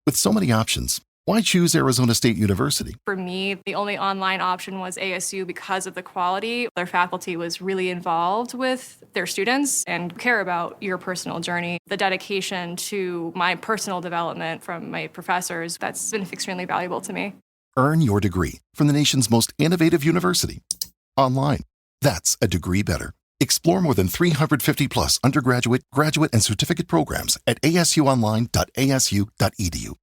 With so many options, why choose Arizona State University? For me, the only online option was ASU because of the quality. Their faculty was really involved with their students and care about your personal journey. The dedication to my personal development from my professors, that's been extremely valuable to me. Earn your degree from the nation's most innovative university. Online. That's a degree better. Explore more than 350 plus undergraduate, graduate, and certificate programs at asuonline.asu.edu.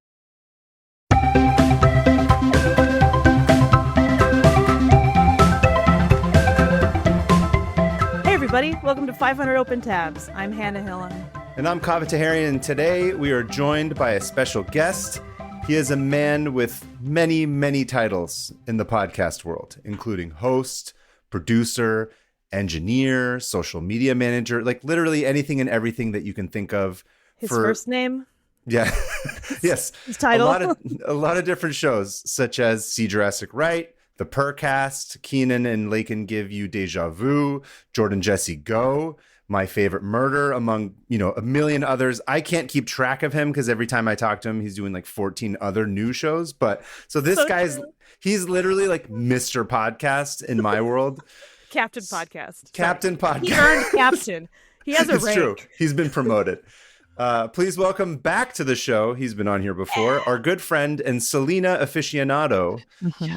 Hey everybody, welcome to 500 Open Tabs. I'm Hannah Hillen. And I'm Kaveh Taherian, and today we are joined by a special guest. He is a man with many, many titles in the podcast world, including host, producer, engineer, social media manager, like literally anything and everything that you can think of. His first name? Yeah. Yes. His title? A lot of different shows, such as See Jurassic Right, The Purrcast, Keenan and Lakin Give You Deja Vu, Jordan Jesse Go, My Favorite Murder, among, a million others. I can't keep track of him because every time I talk to him, he's doing like 14 other new shows. But so this guy's, he's literally like Mr. Podcast in my world. Captain Podcast. Captain Podcast. He earned captain. He has a rank. It's true. He's been promoted. Please welcome back to the show. He's been on here before. Our good friend and Selena aficionado,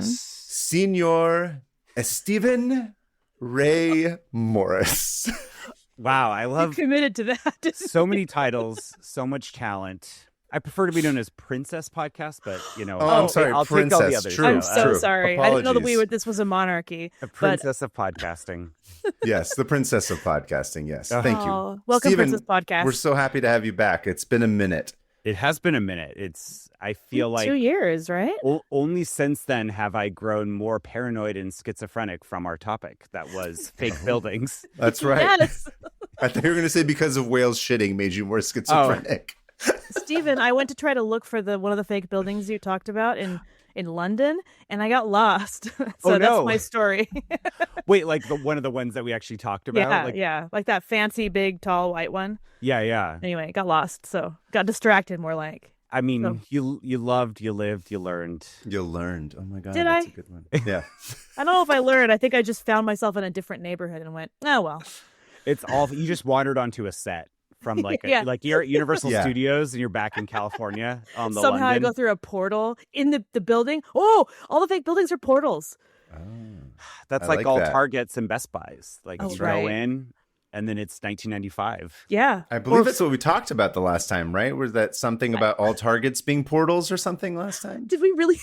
Senor Steven Ray Morris. Wow, I love you committed to that. So many titles, so much talent. I prefer to be known as Princess Podcast, but I'm sorry, I'll Princess. Take all the others. True, I'm so true. sorry. Apologies. I didn't know that this was a monarchy. A princess of podcasting. Yes, the princess of podcasting. Yes, thank you. Welcome, Steven, Princess Podcast. We're so happy to have you back. It's been a minute. It has been a minute. I feel like 2 years, right? Only since then have I grown more paranoid and schizophrenic from our topic. That was fake buildings. That's right. Yes. I thought you were going to say because of whales shitting made you more schizophrenic. Stephen, I went to try to look for one of the fake buildings you talked about in London, and I got lost. So that's my story. Wait, like one of the ones that we actually talked about? Yeah, like that fancy, big, tall, white one. Yeah. Anyway, got lost, so got distracted more like. I mean, you loved, you lived, you learned. You learned. Oh my God, Did that's I? a good one. Yeah. I don't know if I learned. I think I just found myself in a different neighborhood and went, oh, well. It's all, you just wandered onto a set. From like you're at Universal Studios and you're back in California on the Somehow London. I go through a portal in the building. Oh, all the fake buildings are portals. Oh, that's like all that. Targets and Best Buys. Like you right. go in and then it's 1995. Yeah. I believe that's what we talked about the last time, right? Was that something about all Targets being portals or something last time? Did we really?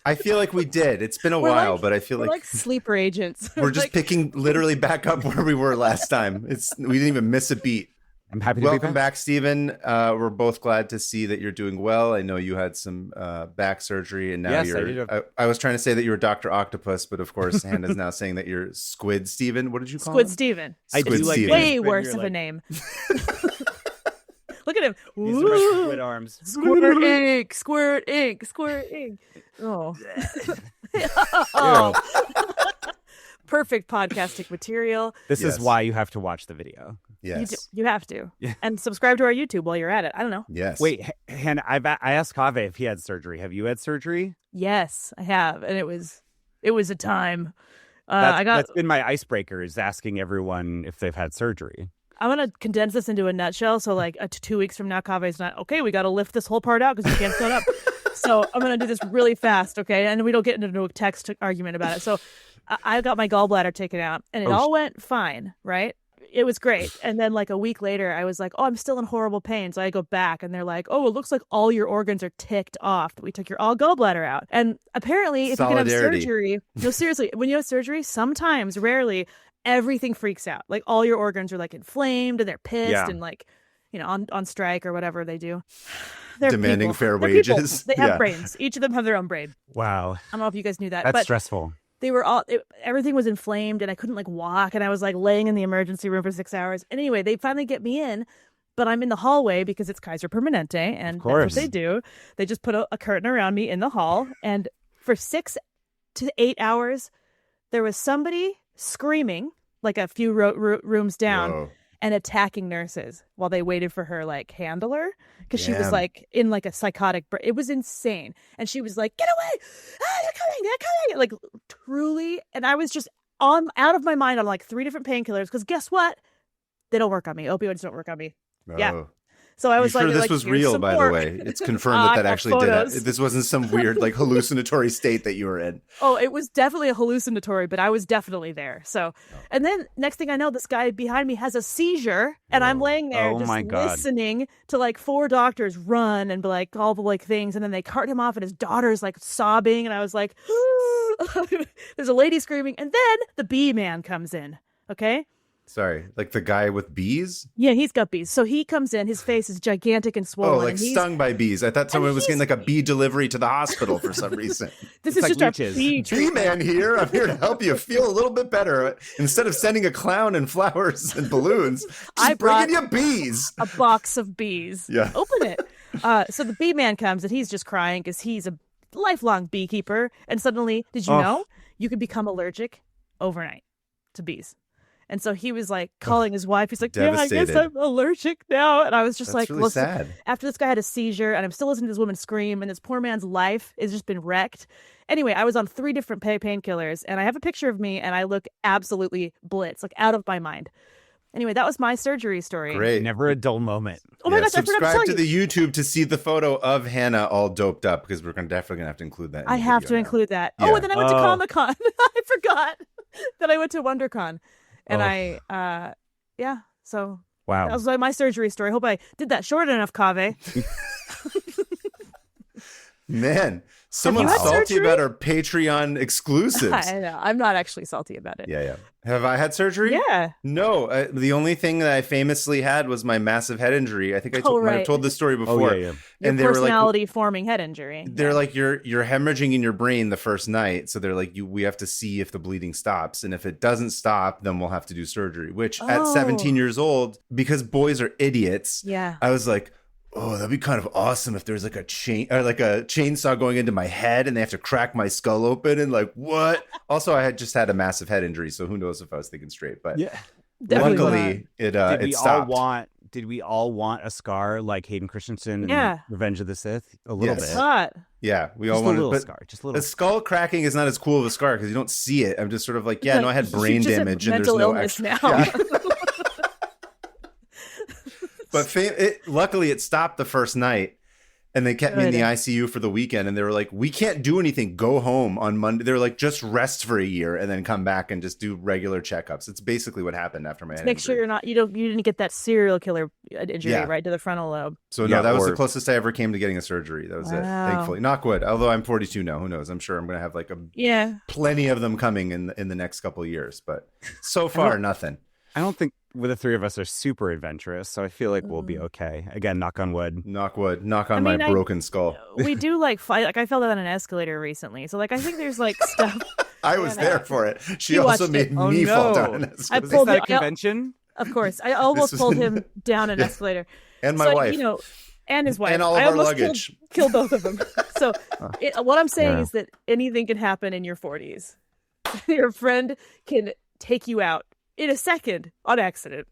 I feel like we did. It's been a while, but I feel we're like sleeper agents. We're just picking literally back up where we were last time. We didn't even miss a beat. I'm happy to Welcome be back. back, Stephen. We're both glad to see that you're doing well. I know you had some back surgery, and now I was trying to say that you were Dr. Octopus, but of course, Hannah's now saying that you're Squid Steven. What did you call him? Squid Steven. Squid Steven. Way worse of a name. Look at him. These are my squid arms. Squirt ink. Squirt ink. Squirt ink. Oh. Perfect podcasting material. This is why you have to watch the video. Yes. You have to. And subscribe to our YouTube while you're at it. I don't know. Yes. Wait, Hannah, I asked Kaveh if he had surgery. Have you had surgery? Yes, I have. And it was a time. That's been my icebreaker, is asking everyone if they've had surgery. I'm going to condense this into a nutshell. So like 2 weeks from now, Kaveh's not, okay, we got to lift this whole part out because you can't stand up. So I'm going to do this really fast, okay? And we don't get into a text argument about it. So I got my gallbladder taken out and it all went fine, right? It was great. And then like a week later, I was like, oh, I'm still in horrible pain. So I go back and they're like, oh, it looks like all your organs are ticked off. We took your all gallbladder out. And apparently if you can have surgery, no, seriously, when you have surgery, sometimes, rarely, everything freaks out. Like all your organs are like inflamed and they're pissed and like, on strike or whatever they do. They're demanding people. fair They're wages. People. They have brains. Each of them have their own brain. Wow. I don't know if you guys knew that. That's but stressful. They were everything was inflamed and I couldn't like walk and I was like laying in the emergency room for 6 hours. And anyway, they finally get me in, but I'm in the hallway because it's Kaiser Permanente and that's what they do. They just put a curtain around me in the hall. And for 6 to 8 hours, there was somebody screaming like a few rooms down. Whoa. and attacking nurses while they waited for her like handler because she was Damn. like in like a psychotic it was insane. And she was like, get away, they're coming, like truly. And I was just out of my mind on like 3 different painkillers because guess what, they don't work on me. Opioids don't work on me. Yeah. So I was sure like, this was real, by the way? It's confirmed that actually did it. This wasn't some weird like hallucinatory state that you were in. Oh, it was definitely a hallucinatory, but I was definitely there. So, and then next thing I know, this guy behind me has a seizure, and I'm laying there just listening to like 4 doctors run and be like all the like things, and then they cart him off, and his daughter's like sobbing, and I was like, there's a lady screaming, and then the bee man comes in. Okay. Sorry, like the guy with bees? Yeah, he's got bees. So he comes in, his face is gigantic and swollen. Oh, like stung by bees. I thought someone was getting like a bee delivery to the hospital for some reason. This is like just a bee man here. I'm here to help you feel a little bit better. Instead of sending a clown and flowers and balloons, I brought bringing you bees. A box of bees. Yeah. Open it. So the bee man comes and he's just crying because he's a lifelong beekeeper. And suddenly, did you know you could become allergic overnight to bees? And so he was like calling his wife. He's like, yeah, I guess I'm allergic now. And I was just That's like, really sad. After this guy had a seizure and I'm still listening to this woman scream and this poor man's life has just been wrecked. Anyway, I was on 3 different painkillers and I have a picture of me and I look absolutely blitz, like out of my mind. Anyway, that was my surgery story. Great. Never a dull moment. Oh my gosh, subscribe to the YouTube to see the photo of Hannah all doped up because we're definitely going to have to include that. I have to include that. Yeah. Oh, and then I went to Comic-Con. I forgot that I went to WonderCon. And so wow, that was my surgery story. Hope I did that short enough, Kaveh. Man, someone's salty about our Patreon exclusives. I know. I'm not actually salty about it. Yeah. Have I had surgery? Yeah. No, the only thing that I famously had was my massive head injury. I think might have told this story before. Oh, yeah. And they were personality forming head injury. They're like, you're hemorrhaging in your brain the first night. So they're like, we have to see if the bleeding stops. And if it doesn't stop, then we'll have to do surgery, which at 17 years old, because boys are idiots. Yeah. I was like, oh, that'd be kind of awesome if there's like a chainsaw going into my head and they have to crack my skull open and like what? Also, I had just had a massive head injury, so who knows if I was thinking straight. But luckily, it stopped. Did we all want a scar like Hayden Christensen in Revenge of the Sith? A little bit. Hot. Yeah, we all just wanted a little scar. Just a little. The skull cracking is not as cool of a scar because you don't see it. I'm just sort of like, I had brain damage and there's no extra. Now. But luckily, it stopped the first night, and they kept me in the ICU for the weekend. And they were like, "We can't do anything. Go home on Monday." They were like, "Just rest for a year and then come back and just do regular checkups." It's basically what happened after my head Make sure you didn't get that serial killer injury right to the frontal lobe. So no, that was the closest I ever came to getting a surgery. That was it. Thankfully, knock wood. Although I'm 42 now, who knows? I'm sure I'm going to have like plenty of them coming in the next couple of years. But so far, nothing. I don't think the 3 of us are super adventurous, so I feel like we'll be okay. Again, knock on wood. Knock wood. Knock on my broken skull. We do like fight. Like I fell down an escalator recently, so like I think there's like stuff. I was there for it. She also made me fall down an escalator. I pulled a convention. Of course, I almost pulled him down an escalator. And my wife. And his wife. And all of our luggage. Killed both of them. So what I'm saying is that anything can happen in your 40s. Your friend can take you out in a second on accident.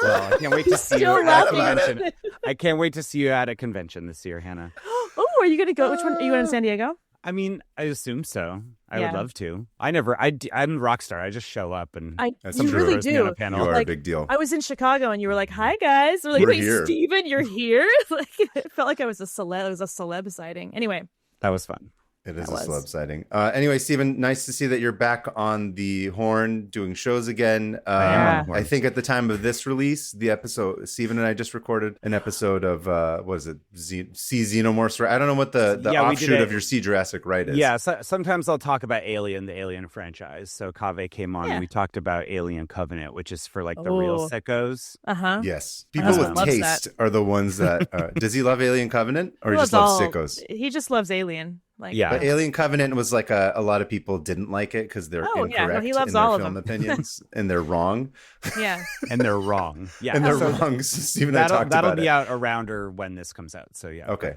Well, I can't wait to see you at a convention. I can't wait to see you at a convention this year, Hannah. Oh, are you going to go? Which one? Are you going to San Diego? I mean, I assume so. I would love to. I'm a rock star. I just show up and you really do. You are a big deal. I was in Chicago and you were like, "Hi guys." We're like, "Wait, Steven, you're here?" Like it felt like I was a celeb. It was a celeb sighting. Anyway, that was fun. It is a celeb sighting. Anyway, Steven, nice to see that you're back on the Horn doing shows again. I think at the time of this release, the episode, Steven and I just recorded an episode of, what is it? See Xenomorphs. I don't know what the offshoot of your See Jurassic Right is. Yeah, sometimes I'll talk about Alien, the Alien franchise. So Kaveh came on and we talked about Alien Covenant, which is for like the real sickos. Yes. People with taste are the ones that, does he love Alien Covenant or he just loves sickos? He just loves Alien. But Alien Covenant was like a lot of people didn't like it because they're incorrect he loves in their all film opinions and they're wrong. Yeah, and they're wrong. Yeah, and they're wrong. So Steve and I talked about it. That'll be out around or when this comes out. So yeah. Okay,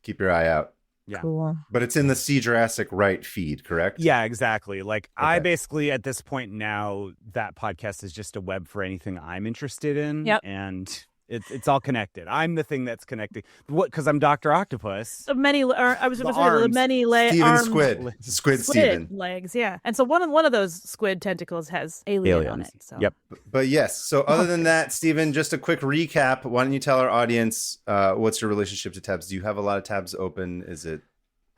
keep your eye out. Yeah. Cool. But it's in the See Jurassic Right feed, correct? Yeah, exactly. Like I Okay. basically at this point now that podcast is just a web for anything I'm interested in. Yep. And it's all connected. I'm the thing that's connecting. What? Because I'm Dr. Octopus. The many, or I was The going to say the arms. many Steven arms. Squid Steven. Legs, yeah. And so one of those squid tentacles has alien on Aliens. it. So. Yep. But yes, so other than that, Steven, just a quick recap. Why don't you tell our audience what's your relationship to tabs? Do you have a lot of tabs open? Is it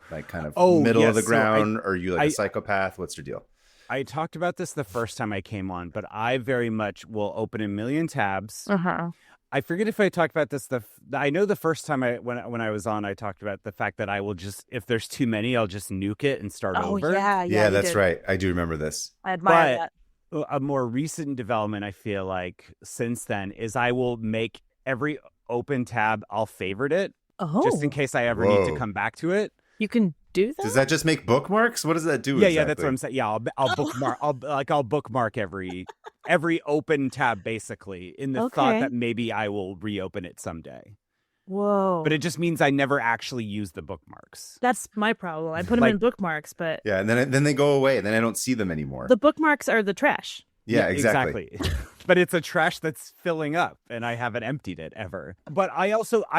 like kind of middle of the ground? Or are you like a psychopath? What's your deal? I talked about this the first time I came on, but I very much will open a million tabs. Uh-huh. I forget if I talked about this. I know the first time when I was on, I talked about the fact that I will just, if there's too many, I'll just nuke it and start over. Yeah, that's right. I do remember this. I admire that. A more recent development, I feel like, since then, is I will make every open tab, I'll favorite it, just in case I ever need to come back to it. You can do that? Does that just make bookmarks? What does that do? Yeah, that's what I'm saying. Yeah, I'll bookmark. I'll bookmark every open tab basically in the thought that maybe I will reopen it someday. Whoa! But it just means I never actually use the bookmarks. That's my problem. I put them in bookmarks, but yeah, and then they go away, and then I don't see them anymore. The bookmarks are the trash. Yeah, exactly. But it's a trash that's filling up, and I haven't emptied it ever. But I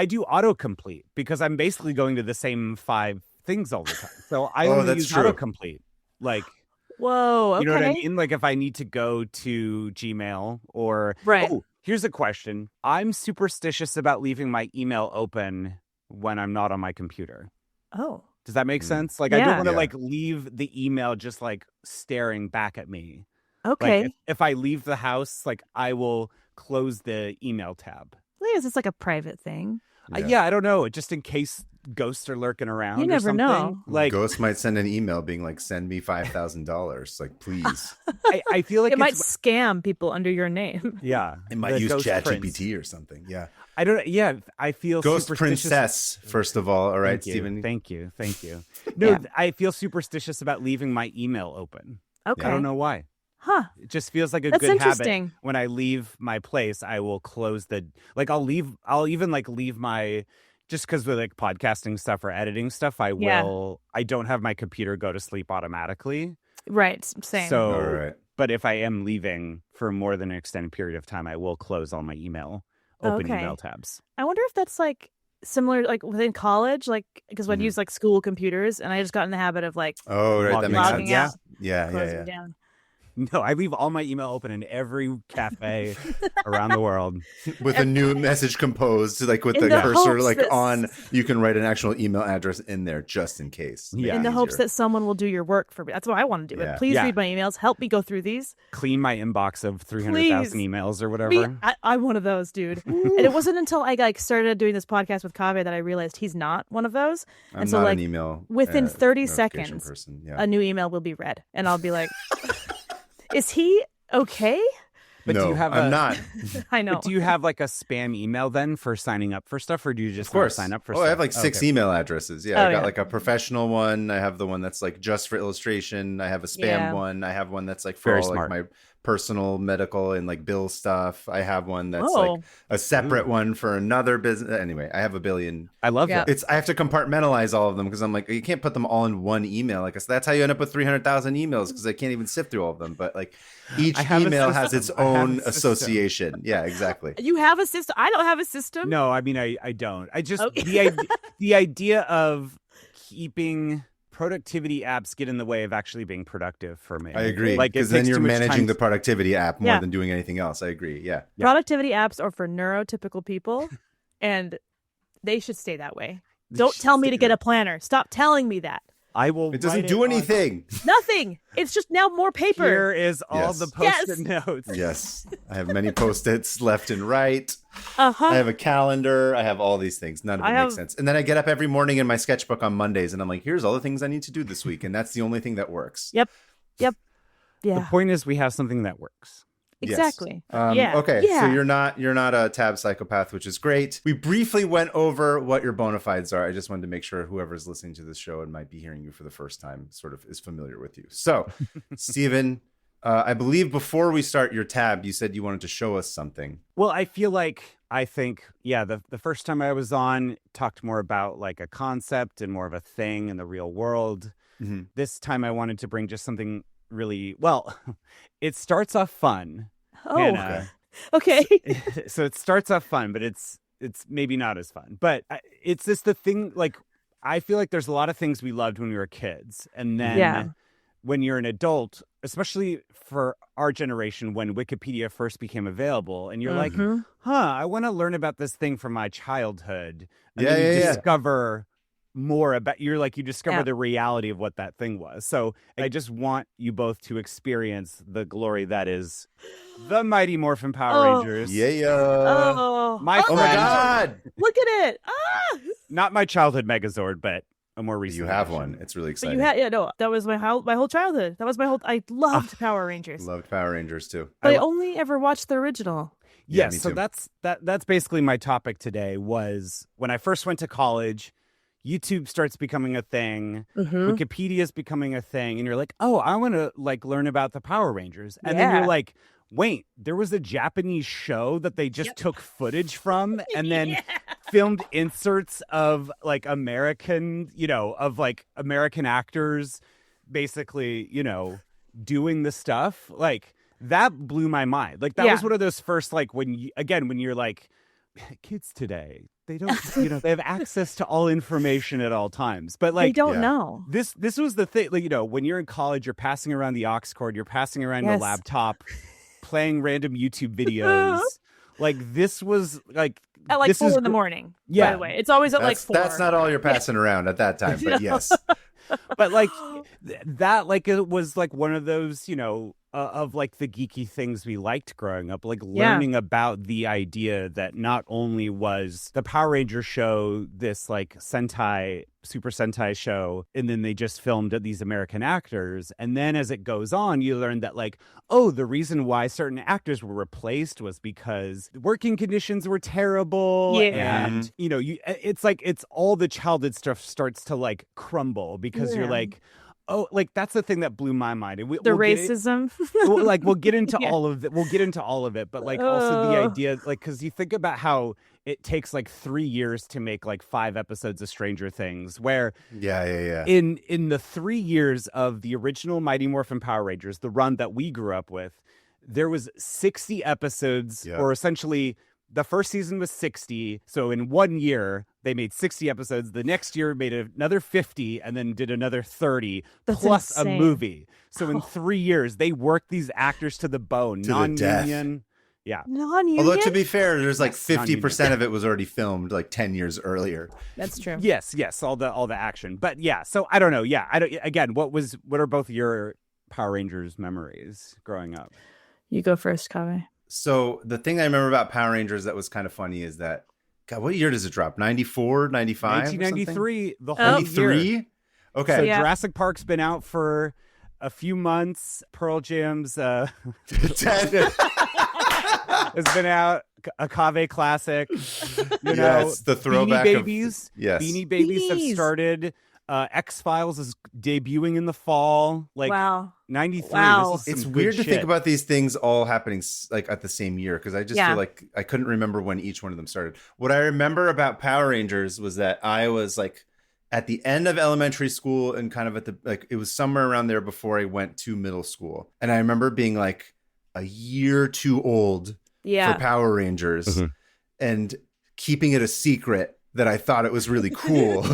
do autocomplete because I'm basically going to the same 5 things all the time. So I only use autocomplete. Like, whoa, okay. You know what I mean? Like if I need to go to Gmail or oh, here's a question. I'm superstitious about leaving my email open when I'm not on my computer. Oh. Does that make sense? Like I don't want to like leave the email just like staring back at me. Okay. Like if I leave the house, like I will close the email tab. Is this like a private thing? Yeah, I don't know. Just in case ghosts are lurking around. You never know. Like ghosts might send an email being like, "Send me $5,000." Like, please. I feel like it might scam people under your name. Yeah, it might use ChatGPT or something. Yeah, I don't. Yeah, I feel Ghost Princess. First of all right, Stephen. Thank you. No, I feel superstitious about leaving my email open. Okay, I don't know why. Huh. It just feels like a good habit. When I leave my place, I will close I'll even leave my, just because with like podcasting stuff or editing stuff, I don't have my computer go to sleep automatically. Right. Same. So, but if I am leaving for more than an extended period of time, I will close all my email tabs. I wonder if that's like similar, like within college, like because I'd use like school computers, and I just got in the habit of like that makes sense. Out, yeah. Down. No, I leave all my email open in every cafe around the world with a new message composed, like with the cursor like on. You can write an actual email address in there just in case. Yeah, in the hopes that someone will do your work for me. That's what I want to do. Please read my emails. Help me go through these. Clean my inbox of 300,000 emails or whatever. I'm one of those, dude. And it wasn't until I started doing this podcast with Kaveh that I realized he's not one of those. I'm not an email. Within 30 seconds, a new email will be read, and I'll be like. Is he okay? But no, do you have I'm not. I know. But do you have like a spam email then for signing up for stuff, or do you just sign up for stuff? I have like 6 email addresses. Yeah, I got like a professional one. I have the one that's like just for illustration. I have a spam one. I have one that's like for all like my personal medical and like bill stuff. I have one that's like a separate one for another business. Anyway, I have a billion. I love that. I have to compartmentalize all of them because I'm like, you can't put them all in one email. Like, so that's how you end up with 300,000 emails because I can't even sift through all of them. But like each email has its own association. Yeah, exactly. You have a system. I don't have a system. No, I mean, I don't. I just, the idea of keeping productivity apps get in the way of actually being productive for me. I agree. Because then you're managing the productivity app more than doing anything else. I agree. Yeah. Productivity apps are for neurotypical people, and they should stay that way. Don't tell me to get a planner. Stop telling me that. I will. It doesn't do anything. Nothing. It's just now more paper. Here is all the post-it notes. Yes. I have many post-its left and right. I have a calendar. I have all these things. None of it makes sense. And then I get up every morning in my sketchbook on Mondays and I'm like, here's all the things I need to do this week. And that's the only thing that works. Yep. Yeah. The point is we have something that works. Exactly. Yes. Okay. So you're not a tab psychopath, which is great. We briefly went over what your bona fides are. I just wanted to make sure whoever's listening to this show and might be hearing you for the first time sort of is familiar with you. So, Stephen, I believe before we start your tab, you said you wanted to show us something. Well, I think, the first time I was on talked more about like a concept and more of a thing in the real world. Mm-hmm. This time I wanted to bring just something really, well, it starts off fun. Oh, Hannah. Okay. So it starts off fun, but it's maybe not as fun. But it's just the thing, like, I feel like there's a lot of things we loved when we were kids. And then when you're an adult, especially for our generation, when Wikipedia first became available, and you're like, I want to learn about this thing from my childhood. And then you discover more about, you discover the reality of what that thing was. So I just want you both to experience the glory that is the Mighty Morphin Power Rangers. My friend. Oh my God. Look at it. Not my childhood Megazord, but a more recent. You have version. one. It's really exciting. That was my whole childhood. That was my whole. I loved Power Rangers. Loved Power Rangers too. But I only ever watched the original. Yeah, so that's basically my topic today. Was when I first went to college, YouTube starts becoming a thing, Wikipedia is becoming a thing, and you're like, oh, I want to like learn about the Power Rangers, and then you're like, wait, there was a Japanese show that they just took footage from and then filmed inserts of like American, of like American actors basically, doing the stuff. Like that blew my mind. Like that was one of those first, like when you're like, kids today, they don't, they have access to all information at all times, but like, they don't know. This was the thing, like, when you're in college, you're passing around the aux cord, you're passing around your laptop, playing random YouTube videos. Like this was like at like 4 in the morning. Yeah, by the way, it's always at like 4. That's not all you're passing around at that time, but yes. But like that, like it was like one of those, of like the geeky things we liked growing up, like learning about the idea that not only was the Power Ranger show this like Super Sentai show, and then they just filmed these American actors. And then as it goes on, you learn that like, oh, the reason why certain actors were replaced was because working conditions were terrible. Yeah. And, it's like, it's all the childhood stuff starts to like crumble because you're like, oh, like that's the thing that blew my mind. And we'll racism. We'll get into all of it. We'll get into all of it. But like also the idea, like, because you think about how it takes like 3 years to make like 5 episodes of Stranger Things, where in the 3 years of the original Mighty Morphin Power Rangers, the run that we grew up with, there was 60 episodes, or essentially the first season was 60. So in 1 year, they made 60 episodes. The next year made another 50 and then did another 30 plus insane. A movie. So in 3 years, they worked these actors to the bone, non-union. Yeah. Non-union? Although to be fair, there's like 50% of it was already filmed like 10 years earlier. That's true. Yes, all the action. But yeah, so I don't know. Yeah, again, what are both your Power Rangers memories growing up? You go first, Kaveh. So the thing I remember about Power Rangers that was kind of funny is that, God, what year does it drop? 94, 95? 1993, the whole year. Okay. So Jurassic Park's been out for a few months. Pearl Jam's has been out. A Kaveh classic. The throwback. Beanie Babies. Beanie Babies have started. X-Files is debuting in the fall. Like, wow. 93. Wow. It's weird to think about these things all happening like at the same year, because I just feel like I couldn't remember when each one of them started. What I remember about Power Rangers was that I was like at the end of elementary school and kind of at the, like, it was somewhere around there before I went to middle school. And I remember being like a year too old for Power Rangers and keeping it a secret that I thought it was really cool.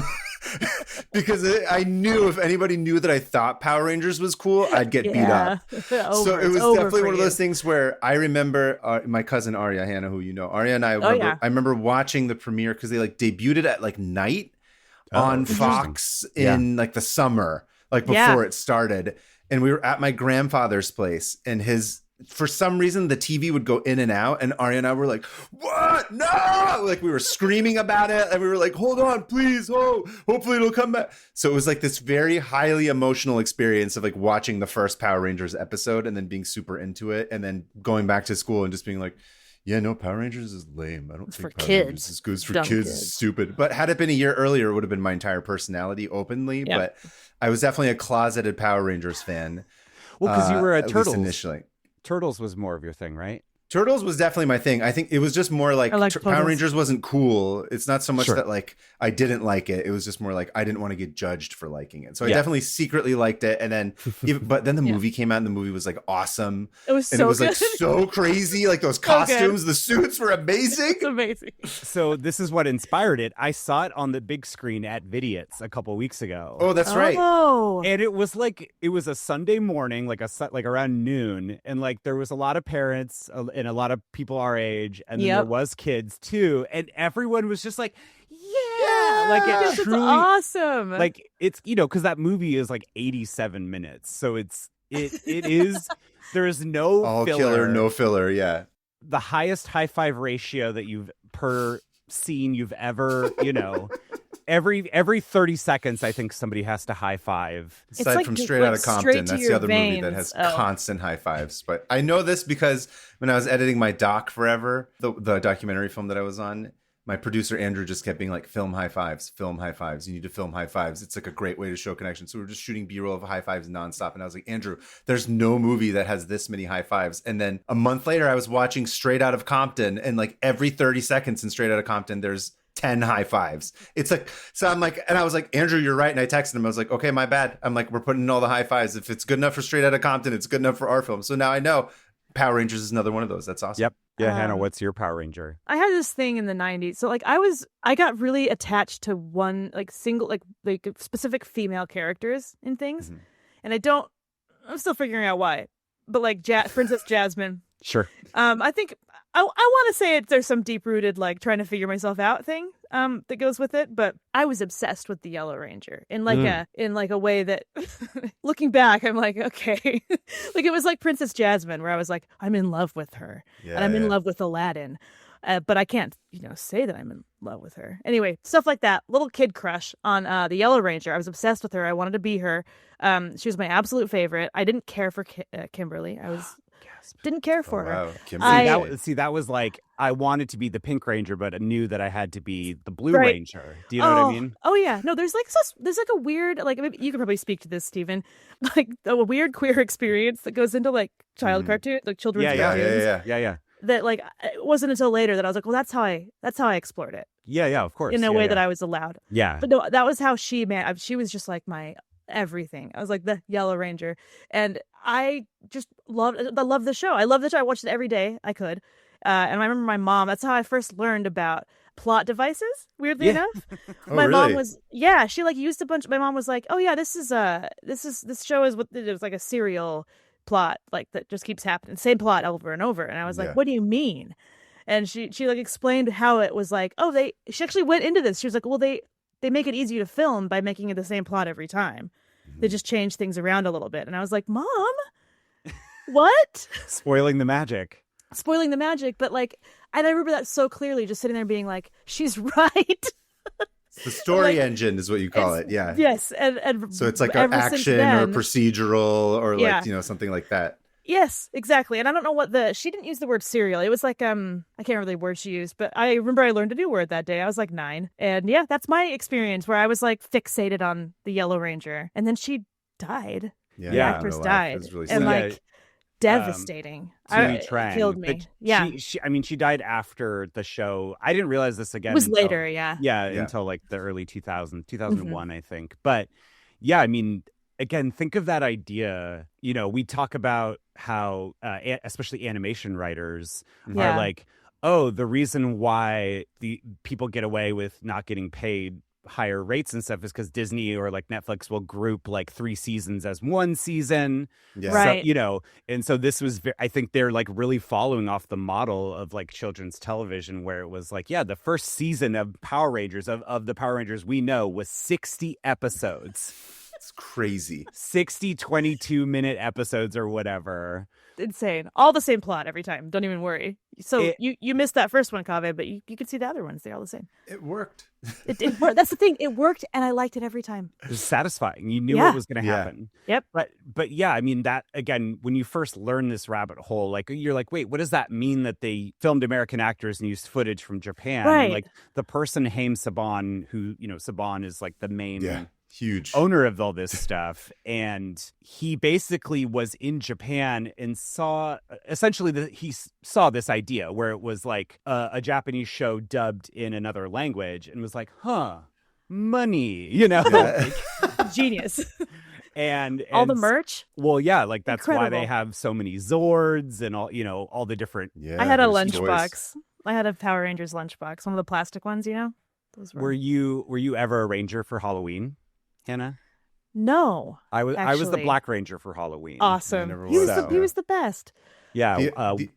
Because I knew if anybody knew that I thought Power Rangers was cool, I'd get beat up. So it was definitely one of those things where I remember my cousin Arya, Hannah, who you know, Arya and I remember watching the premiere because they like debuted it at like night on Fox in like the summer, like before it started. And we were at my grandfather's place, and for some reason, the TV would go in and out, and Arya and I were like, what? No! Like, we were screaming about it, and we were like, hold on, please. Oh, hopefully it'll come back. So it was like this very highly emotional experience of like watching the first Power Rangers episode and then being super into it, and then going back to school and just being like, yeah, no, Power Rangers is lame. I don't think Power Rangers is good. It's for kids. It's stupid. But had it been a year earlier, it would have been my entire personality openly. Yep. But I was definitely a closeted Power Rangers fan. Well, because you were at at least Turtles. initially. Turtles was more of your thing, right? Turtles was definitely my thing. I think it was just more like Power Rangers wasn't cool. It's not so much that like I didn't like it. It was just more like I didn't want to get judged for liking it. So I definitely secretly liked it. And then, but then the movie came out and the movie was like awesome. It was and so it was good. like so crazy. Like those costumes, the suits were amazing. It's amazing. So this is what inspired it. I saw it on the big screen at Vidiot's a couple weeks ago. Oh, that's right. Oh, And it was a Sunday morning, like around noon, and like there was a lot of parents and a lot of people our age, and then there was kids too, and everyone was just like, like it's truly awesome. Like it's because that movie is like 87 minutes, so it is there is no all filler. Killer, no filler. Yeah, the highest high five ratio that you've per scene you've ever Every 30 seconds, I think somebody has to high five. Aside from Straight Outta Compton, that's the other movie that has constant high fives. But I know this because when I was editing my doc forever, the documentary film that I was on, my producer Andrew just kept being like, film high fives, film high fives. You need to film high fives. It's like a great way to show connection. So we were just shooting B-roll of high fives nonstop. And I was like, Andrew, there's no movie that has this many high fives. And then a month later, I was watching Straight Outta Compton, and like every 30 seconds in Straight Outta Compton, there's 10 high fives. It's like, so I'm like, and I was like, Andrew, you're right. And I texted him. I was like, okay, my bad. I'm like, we're putting in all the high fives. If it's good enough for Straight Outta Compton, it's good enough for our film. So now I know Power Rangers is another one of those. That's awesome. Yep. Yeah, Hannah, what's your Power Ranger? I had this thing in the 90s. So like I got really attached to one like single like specific female characters in things. Mm-hmm. And I'm still figuring out why. But like Princess Jasmine. Sure. I think I want to say there's some deep rooted like trying to figure myself out thing that goes with it, but I was obsessed with the Yellow Ranger in like a way that looking back I'm like, okay. Like it was like Princess Jasmine where I was like, I'm in love with her and I'm in love with Aladdin. But I can't, say that I'm in love with her. Anyway, stuff like that. Little kid crush on the Yellow Ranger. I was obsessed with her. I wanted to be her. She was my absolute favorite. I didn't care for Kimberly. I didn't care for her. That was like I wanted to be the Pink Ranger, but I knew that I had to be the Blue Ranger. Do you know what I mean? Oh yeah, no. There's like a weird like maybe you could probably speak to this, Stephen. Like a weird queer experience that goes into like child cartoon, like children's cartoons. Yeah. That like it wasn't until later that I was like, well, that's how I explored it. Yeah, of course. In a way that I was allowed. Yeah. But no, that was how she was just like my everything. I was like the Yellow Ranger, and I just loved the show. I loved the show. I watched it every day I could, and I remember my mom. That's how I first learned about plot devices. Weirdly enough, my mom was she like used a bunch. My mom was like, oh yeah, this show is what it was like a serial plot like that just keeps happening, same plot over and over. And I was like, what do you mean? And she like explained how it was like, she actually went into this. She was like, well, they make it easy to film by making it the same plot every time. They just change things around a little bit. And I was like, Mom, what? Spoiling the magic. But like, and I remember that so clearly, just sitting there being like, she's right. The story engine is what you call it. Yeah. Yes. And so it's like an action or procedural or like, something like that. Yes, exactly. And I don't know she didn't use the word serial. It was like, I can't remember the word she used, but I remember I learned a new word that day. I was like 9. And yeah, that's my experience where I was like fixated on the Yellow Ranger. And then she died. Yeah. The actress died. It was really and sad. like devastating. It killed me. She died after the show. I didn't realize this again. It was later, yeah. Until like the early 2001, I think. But yeah, I mean, again, think of that idea. We talk about how, especially animation writers are like, oh, the reason why the people get away with not getting paid higher rates and stuff is because Disney or like Netflix will group like 3 seasons as one season. Yeah. Right. So, and so this was, I think they're like really following off the model of like children's television where it was like, the first season of Power Rangers, of the Power Rangers we know, was 60 episodes. It's crazy. 60 22-minute episodes or whatever. Insane. All the same plot every time. Don't even worry. So you missed that first one, Kaveh, but you could see the other ones. They're all the same. It worked. It worked. That's the thing. It worked, and I liked it every time. It was satisfying. You knew what was going to happen. Yep. But yeah, I mean, that, again, when you first learn this rabbit hole, like, you're like, wait, what does that mean that they filmed American actors and used footage from Japan? Right. And, like, the person, Haim Saban, who, Saban is, like, the main Huge owner of all this stuff, and he basically was in Japan and saw this idea where it was like a Japanese show dubbed in another language, and was like, money, Yeah. Genius. and all the merch. Well, yeah, like that's Incredible. why they have so many Zords and all, all the different. Yeah, I had a there's lunchbox. toys. I had a Power Rangers lunchbox, one of the plastic ones, Those Were you ever a ranger for Halloween, Hannah? No. I was the actually. Black Ranger for Halloween. Awesome. never He was was. he was the best. Yeah.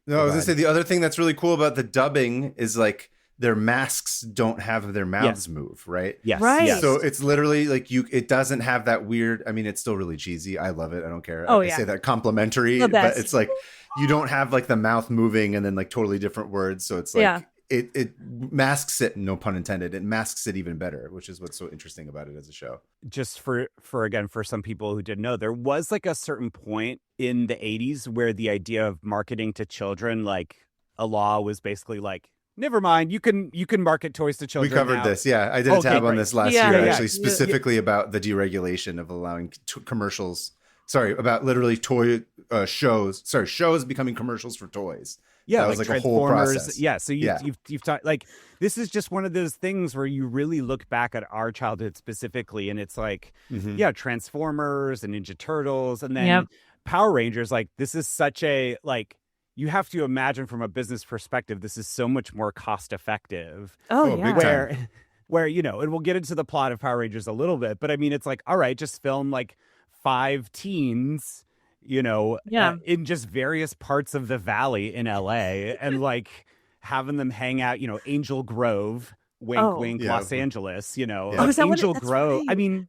No, I was gonna say the other thing that's really cool about the dubbing is like their masks don't have their mouths move, right? Yes. Right. Yes. So it's literally like it doesn't have that weird. I mean, it's still really cheesy. I love it. I don't care. Oh, I yeah. say that complimentary, The but best. it's like you don't have like the mouth moving and then like totally different words. So it's like it masks it, no pun intended. It masks it even better, which is what's so interesting about it as a show. Just for some people who didn't know, there was like a certain point in the 80s where the idea of marketing to children, like a law was basically like, never mind, you can market toys to children. We covered now. this. Yeah, I did a tab on this last year, actually, Yeah. specifically about the deregulation of allowing commercials. Sorry, about literally toy shows. Sorry, shows becoming commercials for toys. Yeah, that was like a whole Transformers. process. Yeah, so you've talked like this is just one of those things where you really look back at our childhood specifically, and it's like, Transformers and Ninja Turtles, and then Power Rangers. Like this is such a like. You have to imagine from a business perspective, this is so much more cost effective. Oh yeah. big time. Where and we'll get into the plot of Power Rangers a little bit, but I mean, it's like, all right, just film like 5 teens, in just various parts of the valley in LA and like having them hang out, Angel Grove, wink, Los Angeles, is that what Angel that's Grove. right. I mean,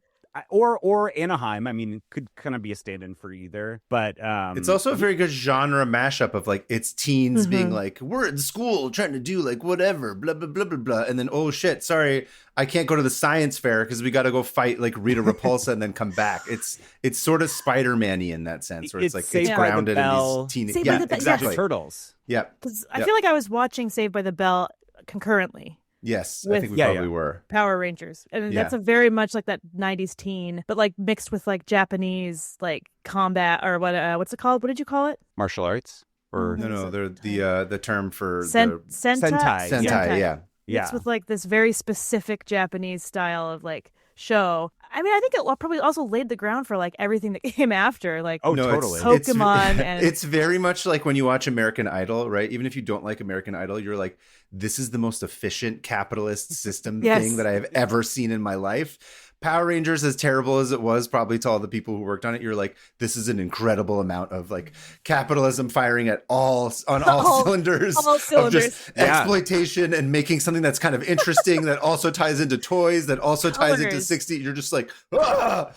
or Anaheim. I mean, could kind of be a stand-in for either, but it's also a very good genre mashup of like it's teens being like, we're in school trying to do like whatever, blah blah blah blah blah, and then oh shit, sorry, I can't go to the science fair because we got to go fight like Rita Repulsa and then come back. It's sort of Spider-Man-y in that sense, where it's like it's grounded in these teenage, exactly. Turtles. Yeah, I feel like I was watching Saved by the Bell concurrently. Yes, I think we probably were. Power Rangers. And that's a very much like that 90s teen, but like mixed with like Japanese like combat or what's it called? What did you call it? Martial arts? Or No, they're the term for Sentai. Sentai, yeah. Mixed with like this very specific Japanese style of like show. I mean, I think it probably also laid the ground for like everything that came after, like totally. Pokemon. And it's very much like when you watch American Idol, right? Even if you don't like American Idol, you're like, this is the most efficient capitalist system thing that I have ever seen in my life. Power Rangers, as terrible as it was, probably to all the people who worked on it, you're like, this is an incredible amount of like capitalism firing at all cylinders, of just exploitation and making something that's kind of interesting that also ties into toys, that also ties into 60. You're just like, ah!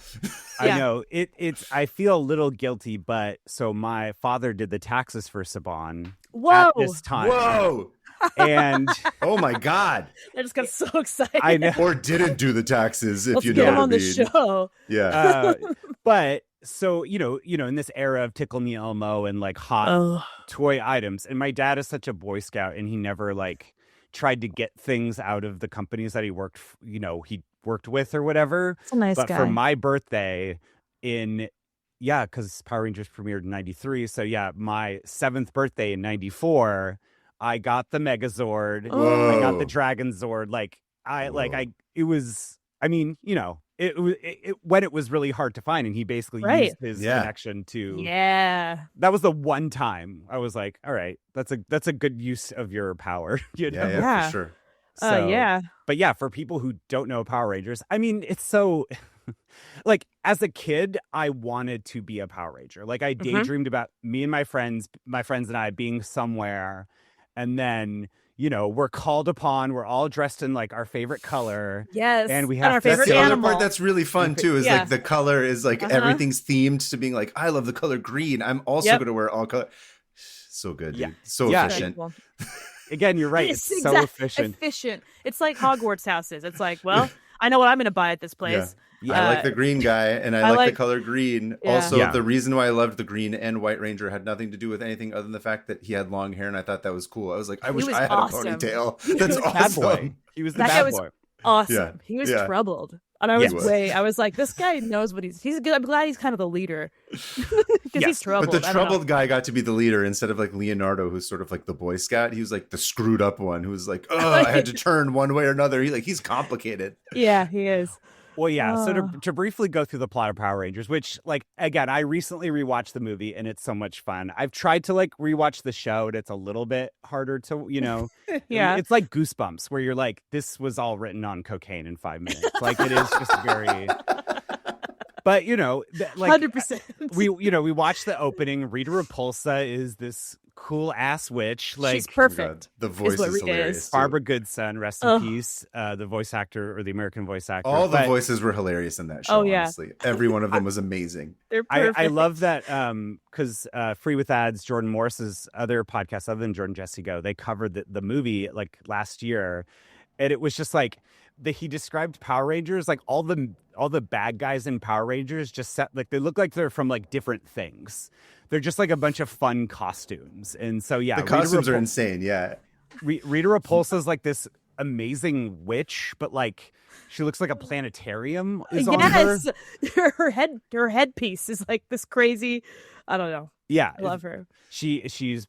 I know it's. I feel a little guilty, but so my father did the taxes for Saban at this time. Whoa. And oh my God, I just got so excited. I know. Or didn't do the taxes, if Let's you get know him what I on mean. the show. Yeah. But so in this era of Tickle Me Elmo and like hot toy items, and my dad is such a Boy Scout, and he never like tried to get things out of the companies that he worked with or whatever. That's a nice guy. But for my birthday because Power Rangers premiered in 93, so my 7th birthday in 94. I got the Megazord. I got the Dragon Zord. It was when it was really hard to find, and he basically used his connection to. Yeah. That was the one time I was like, all right, that's a good use of your power. Yeah, for sure. So, but for people who don't know Power Rangers, I mean, it's so like as a kid, I wanted to be a Power Ranger. Like I daydreamed about me and my friends and I being somewhere. And then, we're called upon. We're all dressed in like our favorite color. Yes. And we have our favorite that's the animal. other part that's really fun too, is like the color is like everything's themed to being like, I love the color green. I'm also going to wear all color. So good, dude. So efficient. Cool. Again, you're right. It's so efficient. It's like Hogwarts houses. It's like, well, I know what I'm going to buy at this place. I like the green guy, and I like the color green. Yeah. Also, the reason why I loved the green and White Ranger had nothing to do with anything other than the fact that he had long hair, and I thought that was cool. I was like, I wish I had a ponytail. That's awesome. Bad boy. He was the that bad guy was boy. awesome. Yeah. He was troubled. And I was like, this guy knows what he's good. I'm glad he's kind of the leader. Because he's troubled. But the troubled guy got to be the leader instead of like Leonardo, who's sort of like the Boy Scout. He was like the screwed up one who's like, oh, I had to turn one way or another. He's complicated. Yeah, he is. Well, yeah. So to briefly go through the plot of Power Rangers, which, like, again, I recently rewatched the movie and it's so much fun. I've tried to like rewatch the show and it's a little bit harder to, Yeah. It's like Goosebumps, where you're like, this was all written on cocaine in 5 minutes. Like, it is just very. But, like 100%. we watched the opening. Rita Repulsa is this cool ass witch. Like, she's perfect. The voice is hilarious. Barbara Goodson, rest in peace. The voice actor, or the American voice actor. All the voices were hilarious in that show. Honestly, every one of them was amazing. They're perfect. I love that because Free with Ads, Jordan Morris's other podcast, other than Jordan Jesse Go, they covered the movie like last year, and it was just like he described Power Rangers, like all the bad guys in Power Rangers just like they look like they're from like different things. They're just like a bunch of fun costumes. And so, yeah. The costumes are insane, yeah. Rita Repulsa is like this amazing witch, but like she looks like a planetarium is on her. Her headpiece is like this crazy, I don't know. Yeah. I love her. She's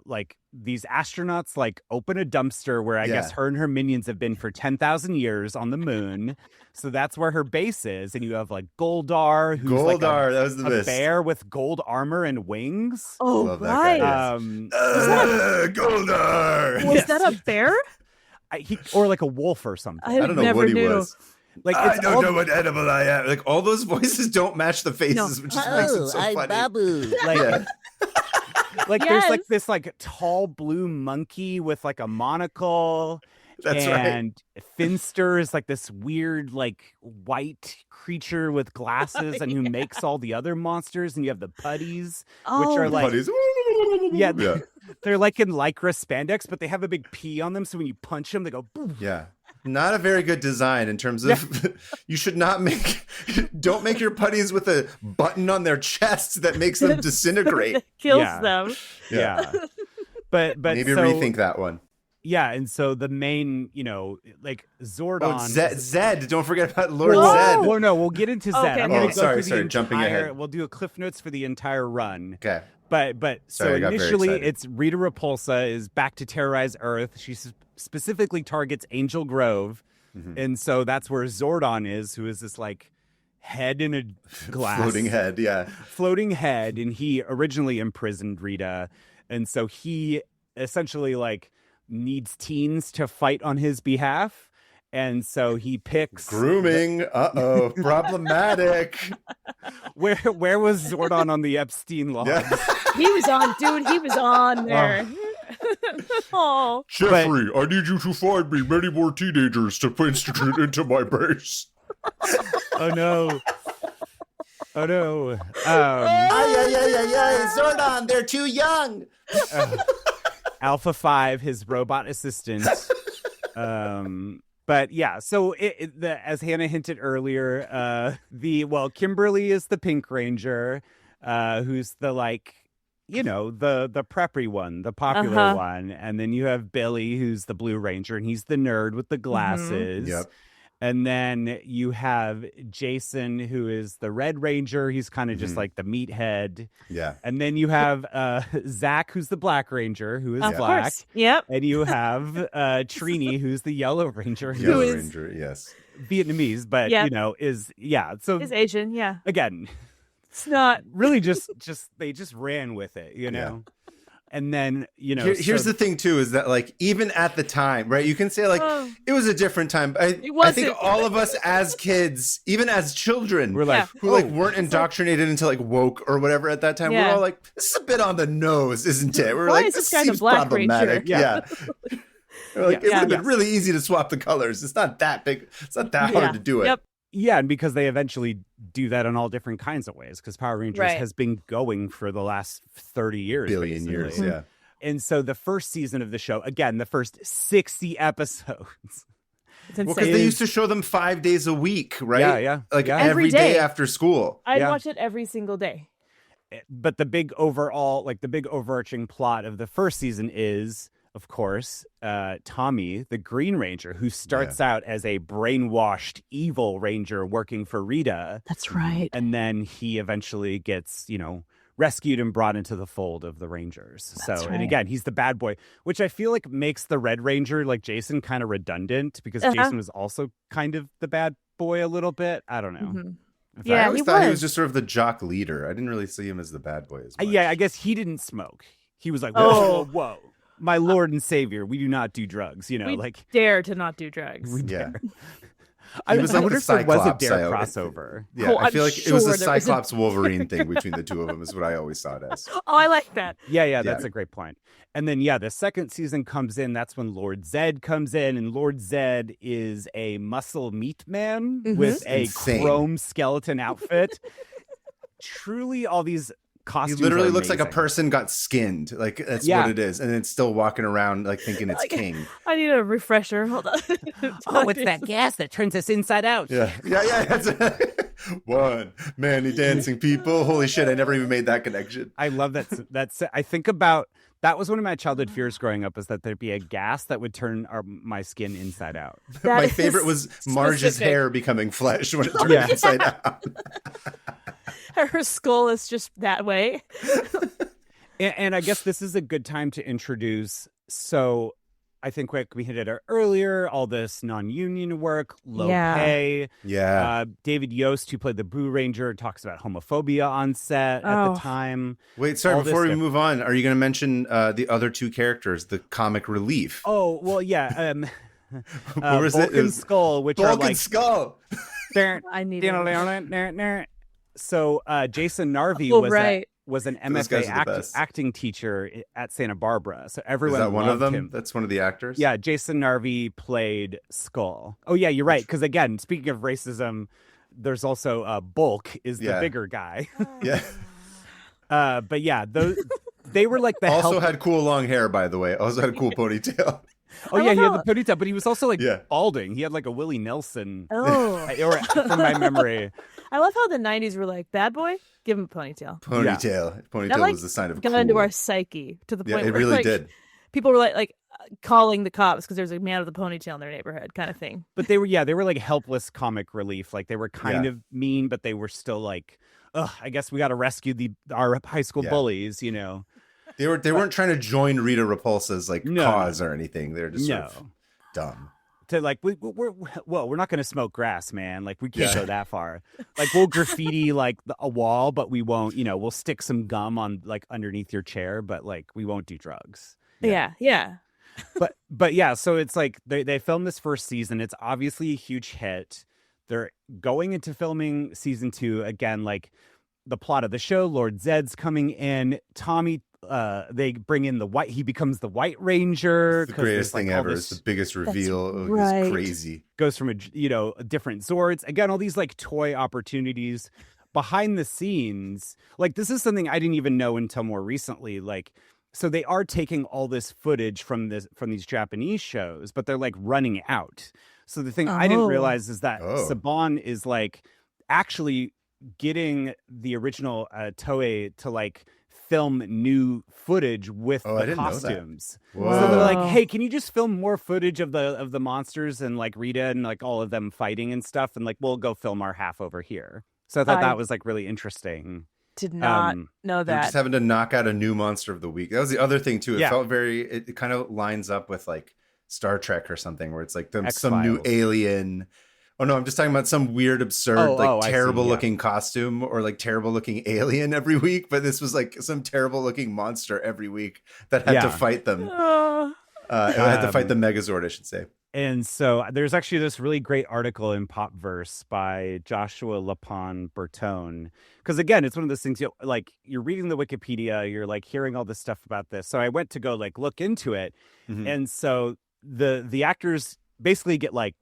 like these astronauts like open a dumpster where I guess her and her minions have been for 10,000 years on the moon. So that's where her base is. And you have like Goldar, who's like that was the best. Bear with gold armor and wings. Oh, love right. That guy, Goldar. Was that a bear? Or like a wolf or something. I don't know what he was. Like, I don't know what animal I am. Like all those voices don't match the faces, which just makes it so funny. Babu. Like, like there's like this like tall blue monkey with like a monocle. That's and Finster is like this weird like white creature with glasses and who makes all the other monsters. And you have the putties, which are like putties. Yeah, they're like in lycra spandex, but they have a big P on them. So when you punch them, they go boom. Yeah. Not a very good design in terms of you should not don't make your putties with a button on their chest that makes them disintegrate. Kills them. Yeah. But maybe rethink that one. Yeah, and so the main, like Zordon. Zed. Don't forget about Lord Whoa. Zed. Well, no, we'll get into Zed. Okay. I'm going to go through the jumping ahead. We'll do a cliff notes for the entire run. Okay. But so initially it's Rita Repulsa is back to terrorize Earth. She specifically targets Angel Grove. Mm-hmm. And so that's where Zordon is, who is this like head in a glass. Floating head, yeah. Floating head. And he originally imprisoned Rita. And so he essentially like needs teens to fight on his behalf. And so he picks grooming. Problematic. Where was Zordon on the Epstein logs? Yeah. He was on there. Oh. Jeffrey, I need you to find me many more teenagers to institute into my base. Oh no. Zordon, they're too young. Alpha 5, his robot assistant. But yeah, so as Hannah hinted earlier, Kimberly is the Pink Ranger, who's the like, the preppy one, the popular one. And then you have Billy, who's the Blue Ranger, and he's the nerd with the glasses. Mm-hmm. Yep. And then you have Jason, who is the Red Ranger. He's kind of just like the meathead. Yeah. And then you have Zach, who's the Black Ranger, who is black. Course. Yep. And you have Trini, who's the Yellow Ranger. Yellow Ranger, yes. Vietnamese, but, So is Asian, yeah. Again, it's not really just they just ran with it, Yeah. And then, here's the thing, too, is that, like, even at the time, right, you can say, like, it was a different time. I think all of us as kids, even as children, we're like, who weren't indoctrinated into, like, woke or whatever at that time, we're all like, this is a bit on the nose, isn't it? We're Why like, is this this guy the seems Black problematic. Ranger? Yeah. We're like, it would have been really easy to swap the colors. It's not that big. It's not that hard to do it. Yep. Yeah, and because they eventually do that in all different kinds of ways, because Power Rangers has been going for the last 30 years. Billion years, yeah. And so the first season of the show, again, the first 60 episodes. Well, because they used to show them 5 days a week, right? Yeah. Like every day after school. I'd watch it every single day. But the big overarching plot of the first season is, of course, Tommy, the Green Ranger, who starts out as a brainwashed evil ranger working for Rita. That's right. And then he eventually gets, rescued and brought into the fold of the Rangers. And again, he's the bad boy, which I feel like makes the Red Ranger, like Jason, kind of redundant because Jason was also kind of the bad boy a little bit. I don't know. Mm-hmm. I always thought he was just sort of the jock leader. I didn't really see him as the bad boy as much. Yeah, I guess he didn't smoke. He was like, whoa. My Lord and Savior, we do not do drugs, we dare to not do drugs. We dare. I wonder if there was a Dare crossover. Yeah, I feel like it was a Cyclops Wolverine thing between the two of them is what I always saw it as. Oh, I like that. Yeah, that's a great point. And then, the second season comes in. That's when Lord Zed comes in. And Lord Zed is a muscle meat man with a chrome skeleton outfit. Truly, all these costumes. He literally looks like a person got skinned. Like that's what it is, and it's still walking around like thinking it's king. I need a refresher. Hold on. It's that gas that turns us inside out. Yeah. That's one manly dancing people. Holy shit! I never even made that connection. I love that. I think about that was one of my childhood fears growing up, is that there'd be a gas that would turn my skin inside out. My favorite was Marge's hair becoming flesh when it turned inside out. Her skull is just that way. and I guess this is a good time to introduce. So I think we hit it earlier, all this non-union work, low pay. Yeah. David Yost, who played the Blue Ranger, talks about homophobia on set at the time. Wait, sorry, before we move on, are you going to mention the other two characters, the comic relief? Oh, well, yeah. What was Bulk and Skull, which Bulk are like... and Skull! I need it. So Jason Narvi was an MFA acting teacher at Santa Barbara. So everyone Is that one of them? Him. That's one of the actors? Yeah, Jason Narvi played Skull. Oh, yeah, you're right. Because again, speaking of racism, there's also Bulk is the bigger guy. Yeah. But yeah, they were like the Also had cool long hair, by the way. Also had a cool ponytail. Oh, yeah, he had the ponytail, but he was also like balding. He had like a Willie Nelson from my memory. I love how the 90s were like, bad boy, give him a ponytail. Ponytail was the sign of got cool. into our psyche to the point it where really did. People were like calling the cops because there's a man with a ponytail in their neighborhood kind of thing. But they were like helpless comic relief. Like they were kind of mean, but they were still like, I guess we got to rescue our high school bullies, They weren't trying to join Rita Repulsa's cause or anything. They're just sort of dumb. To like we're not going to smoke grass, man. Like we can't go that far. Like we'll graffiti like a wall, but we won't. We'll stick some gum on like underneath your chair, but like we won't do drugs. Yeah. But yeah. So it's like they filmed this first season. It's obviously a huge hit. They're going into filming season 2 again. Like the plot of the show, Lord Zed's coming in. Tommy. They bring in he becomes the White Ranger. It's the greatest thing ever. It's the biggest reveal. It's crazy. Goes from different Zords. Again, all these like toy opportunities behind the scenes. Like this is something I didn't even know until more recently. Like, so they are taking all this footage from these Japanese shows, but they're like running out. So the thing I didn't realize is that Saban is like actually getting the original Toei to like film new footage with the costumes. So they're like, hey, can you just film more footage of the monsters and like Rita and like all of them fighting and stuff, and like we'll go film our half over here. So I thought that was like really interesting. Did not know that. Just having to knock out a new monster of the week. That was the other thing too. It felt it kind of lines up with like Star Trek or something, where it's like some new alien. Oh no, I'm just talking about some weird, absurd, terrible looking costume or like terrible looking alien every week. But this was like some terrible looking monster every week that had to fight them. Had to fight the Megazord, I should say. And so there's actually this really great article in Popverse by Joshua Lapon Bertone. Because again, it's one of those things, you're reading the Wikipedia, you're like hearing all this stuff about this. So I went to go like look into it. Mm-hmm. And so the actors basically get like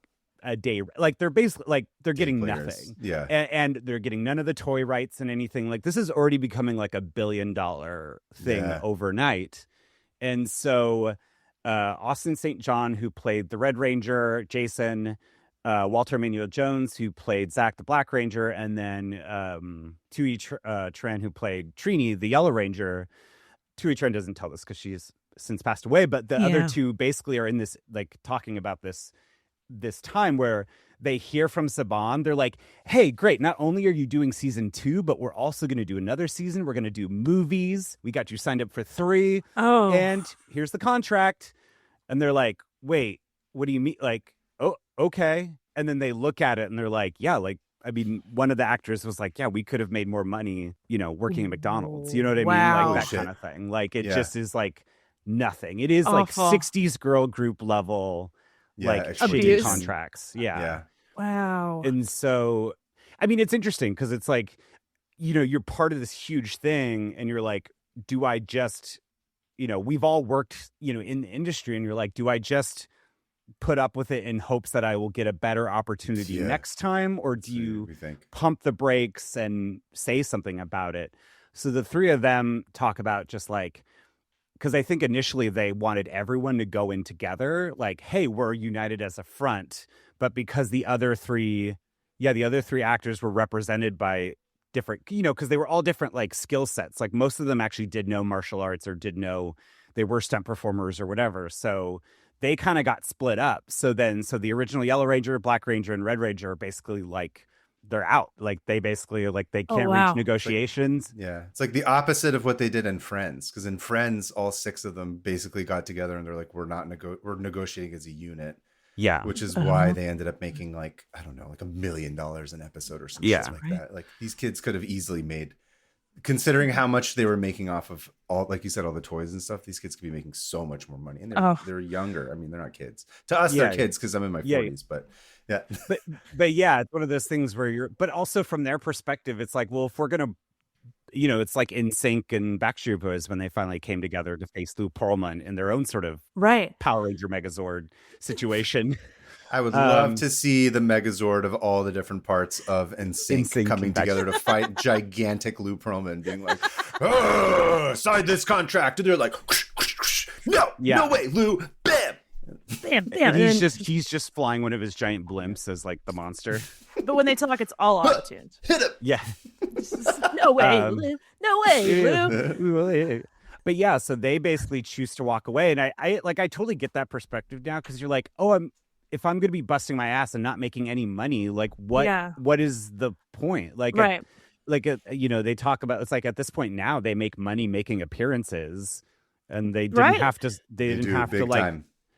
a day, like they're basically like they're getting nothing, and they're getting none of the toy rights and anything. Like this is already becoming like $1 billion thing overnight. And so Austin St. John, who played the Red Ranger, Jason, Walter Emmanuel Jones, who played Zach the Black Ranger, and then Tui Tran, who played Trini the Yellow Ranger. Tui Tran doesn't tell us because she's since passed away, but the other two basically are in this, like, talking about this time where they hear from Saban. They're like, hey, great, not only are you doing season 2, but we're also going to do another season. We're going to do movies. We got you signed up for 3. Oh. And here's the contract. And they're like, wait, what do you mean? Like, oh, okay. And then they look at it and they're like, yeah, like, I mean, one of the actors was like, yeah, we could have made more money, you know, working at McDonald's. You know what I mean? Like that kind of thing. Like, it just is like nothing. It is like 60s girl group level, like shitty contracts. Yeah. Wow. And so, I mean, it's interesting because it's like, you know, you're part of this huge thing and you're like, do I just, you know, we've all worked, you know, in the industry, and you're like, do I just put up with it in hopes that I will get a better opportunity next time? Or do you pump the brakes and say something about it? So the 3 of them talk about just like, because I think initially they wanted everyone to go in together, like, hey, we're united as a front. But because the other 3 actors were represented by different, you know, because they were all different like skill sets. Like most of them actually did know martial arts or they were stunt performers or whatever. So they kind of got split up. So the original Yellow Ranger, Black Ranger, and Red Ranger are basically like, they're out. Like they basically like they can't reach negotiations. It's like the opposite of what they did in Friends. Because in Friends, all 6 of them basically got together and they're like, we're negotiating as a unit. Yeah. Which is why they ended up making like, I don't know, like $1 million an episode or something like that. Like these kids could have easily made, considering how much they were making off of all, like you said, all the toys and stuff, these kids could be making so much more money. And they're younger. I mean, they're not kids. To us, they're kids because I'm in my 40s, but yeah. but yeah, it's one of those things where but also from their perspective, it's like, well, if we're going to, you know, it's like NSYNC and Backstreet Boys when they finally came together to face Lou Pearlman in their own sort of Power Ranger Megazord situation. I would love to see the Megazord of all the different parts of NSYNC coming together to fight gigantic Lou Pearlman, being like, oh, sign this contract. And they're like, no way, Lou, bam. Bam. And he's just flying one of his giant blimps as like the monster. But when they talk, it's all auto-tuned. Hit him. Yeah. No way, Lou. No way, Lou. But yeah, so they basically choose to walk away. And I totally get that perspective now, because you're like, oh, if I'm going to be busting my ass and not making any money, like what is the point? Like, you know, they talk about, it's like at this point now they make money making appearances, and they didn't have to, they didn't have to like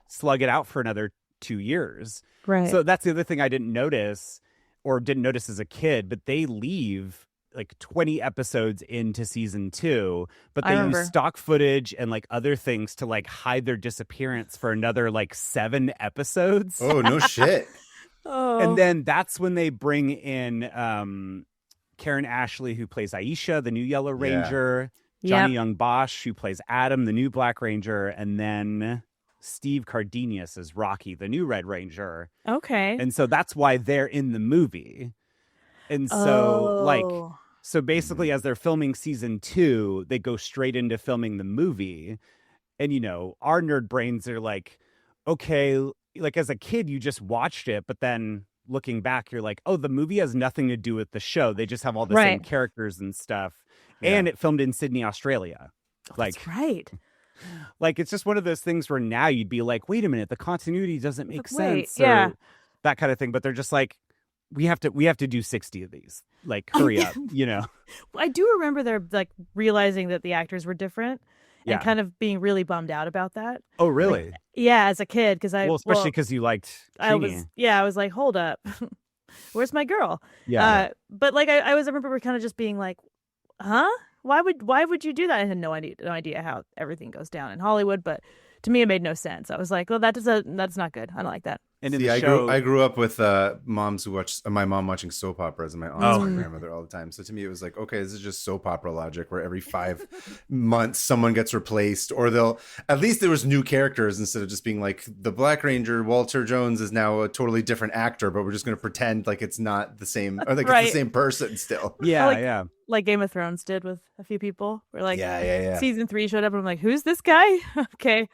slug it out for another 2 years. Right. So that's the other thing I didn't notice as a kid, but they leave like 20 episodes into season 2, but they use stock footage and like other things to like hide their disappearance for another like 7 episodes. Oh, no shit. And then that's when they bring in Karen Ashley, who plays Aisha, the new Yellow Ranger, Johnny Young Bosch, who plays Adam, the new Black Ranger, and then Steve Cardenas as Rocky, the new Red Ranger. Okay. And so that's why they're in the movie. And so so basically as they're filming season 2, they go straight into filming the movie. And, you know, our nerd brains are like, okay, like as a kid, you just watched it, but then looking back, you're like, oh, the movie has nothing to do with the show. They just have all the same characters and stuff. Yeah. And it filmed in Sydney, Australia. That's right. Like, it's just one of those things where now you'd be like, wait a minute, the continuity doesn't make sense. Yeah. Or that kind of thing. But they're just like, we have to do 60 of these. Like, hurry up, you know? I do remember they're like realizing that the actors were different and kind of being really bummed out about that. Oh, really? Like, yeah, as a kid, because especially because you liked Trini. I was like, hold up. Where's my girl? Yeah. But like I remember kind of just being like, huh? Why would you do that? I had no idea how everything goes down in Hollywood, but to me it made no sense. I was like, well, that's not good. I don't like that. And in the show, I grew up with moms who watch my mom watching soap operas and my aunt and my grandmother all the time. So to me, it was like, okay, this is just soap opera logic where every 5 months someone gets replaced, or at least there was new characters instead of just being like the Black Ranger, Walter Jones is now a totally different actor, but we're just going to pretend like it's not the same, or like it's the same person still. Yeah, like Game of Thrones did with a few people. We're like, season 3 showed up and I'm like, who's this guy? Okay.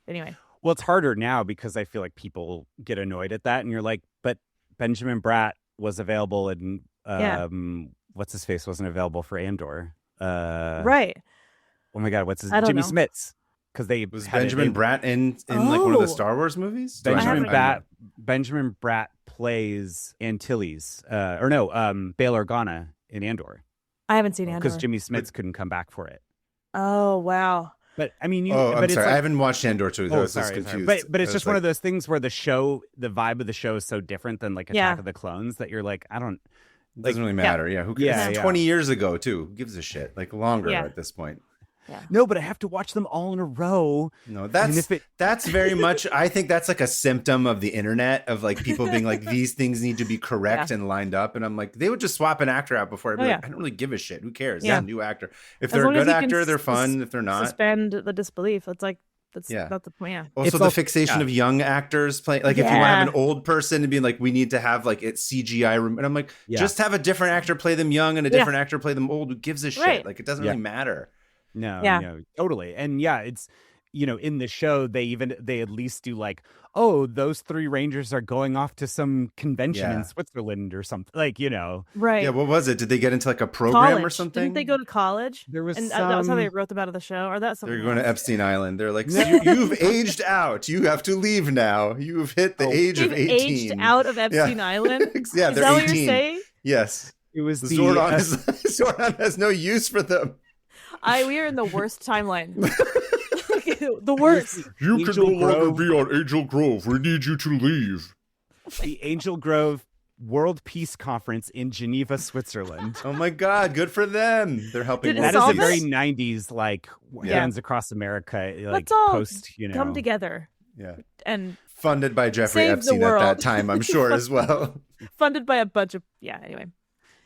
Anyway. Well, it's harder now because I feel like people get annoyed at that, and you're like, but Benjamin Bratt was available, and what's his face wasn't available for Andor. Right. Oh my God, what's his Jimmy Smits. because they Was had Benjamin Bratt in like one of the Star Wars movies? Benjamin Bratt plays Antilles, Bail Organa in Andor. I haven't seen Andor because Jimmy Smits couldn't come back for it. Oh wow! But I mean, I'm sorry, I haven't watched Andor too. I was confused. But it's just one of those things where the vibe of the show is so different than like Attack of the Clones that you're like, I don't. It doesn't really matter. Yeah, who cares? Yeah, 20 years ago too. Who gives a shit? Like longer at this point. Yeah. No, but I have to watch them all in a row. No, that's very much. I think that's like a symptom of the internet of like people being like, these things need to be correct and lined up. And I'm like, they would just swap an actor out before. I'd be like, I don't really give a shit. Who cares? Yeah, new actor. If they're a good actor, they're fun. If they're not, suspend the disbelief. It's like that's not the point. Yeah. Also, the fixation of young actors playing. Like if you want to have an old person and being like, we need to have like it's CGI, and I'm like, just have a different actor play them young and a different actor play them old. Who gives a shit? Like it doesn't really matter. No, totally. And it's, in the show, they at least do like, oh, those 3 Rangers are going off to some convention in Switzerland or something. Like, Right. Yeah, what was it? Did they get into like a program or something? Didn't they go to college? There was that was how they wrote them out of the show, or that's they're going to Epstein Island. They're like, you've aged out. You have to leave now. You've hit the age of 18. Aged out of Epstein Island? Yeah, Is they're that 18. what you're saying? Yes. It was Zordon has no use for them. We are in the worst timeline. The worst. You can no longer be on Angel Grove. We need you to leave. The Angel Grove World Peace Conference in Geneva, Switzerland. Oh my God, good for them. They're helping. That is a very 90s, like, hands across America, like, let's all post, come together. Yeah. And funded by Jeffrey Epstein at that time, I'm sure, as well. Funded by a bunch of, anyway.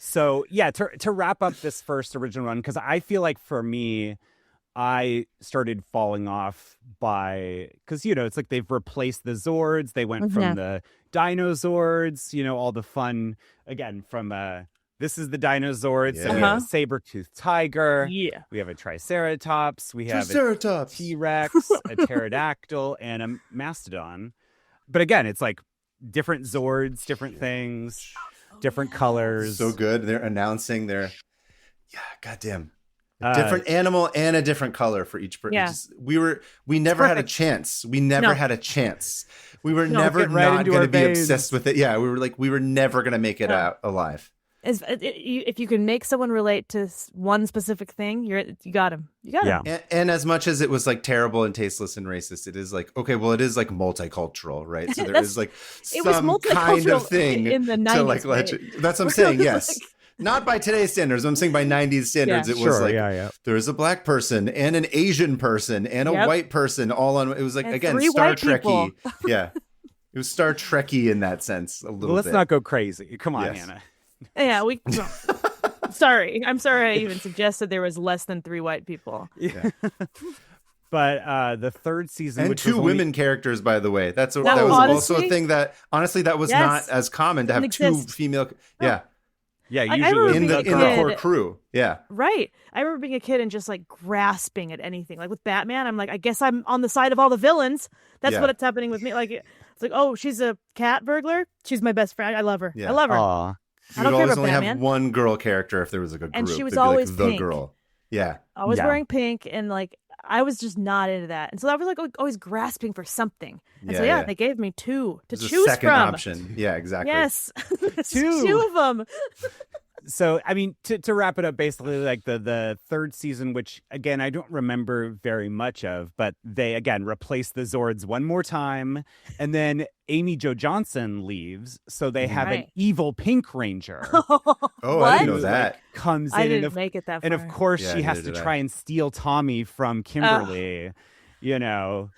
So, to wrap up this first original run, because I feel like for me, I started falling off because, it's like they've replaced the Zords. They went from the Dino Zords, all the fun, again, from this is the Dino Zords. So we have a saber-toothed tiger. Yeah. We have a Triceratops. We have a T-Rex, a pterodactyl, and a mastodon. But again, it's like different Zords, different things. Different colors. So good. They're announcing their goddamn different animal and a different color for each person. Yeah. We never had a chance. We never had a chance. We were never not going to be obsessed with it. Yeah, we were never going to make it out alive. If you can make someone relate to one specific thing, you got him. You got him. And as much as it was like terrible and tasteless and racist, it is like, okay, well, it is like multicultural, right? So there is like some kind of thing in the 90s. To like that's what I'm saying. Yes. Not by today's standards. I'm saying by 90s standards, it was there's a black person and an Asian person and a white person all on. It was like, again, Star Trekky. Yeah. It was Star Trekky in that sense a little bit. Let's not go crazy. Come on, Hannah. Yeah, sorry. I'm sorry I even suggested there was less than 3 white people. Yeah. But the third season, and which 2 women characters, by the way, that was also a thing that honestly that was not as common to have 2 female. Yeah. Yeah, usually in the core crew. Yeah. Right. I remember being a kid and just like grasping at anything. Like with Batman, I'm like, I guess I'm on the side of all the villains. That's what's happening with me. Like it's like, oh, she's a cat burglar. She's my best friend. I love her. Yeah. I love her. Aww. I don't care about only Batman. have one girl character if there was like a group. And she was They'd always be like, pink. the girl. Yeah. Always wearing pink, and like I was just not into that. And so I was like always grasping for something. And so they gave me 2 to choose a second from. Option. Yeah, exactly. Yes. 2 of them. So, I mean, to wrap it up, basically, like the third season, which, again, I don't remember very much of, but they, again, replaced the Zords one more time. And then Amy Jo Johnson leaves, so they have an evil Pink Ranger. I didn't know that. Comes in. I didn't make it that far. And, of course, she has to try and steal Tommy from Kimberly, Of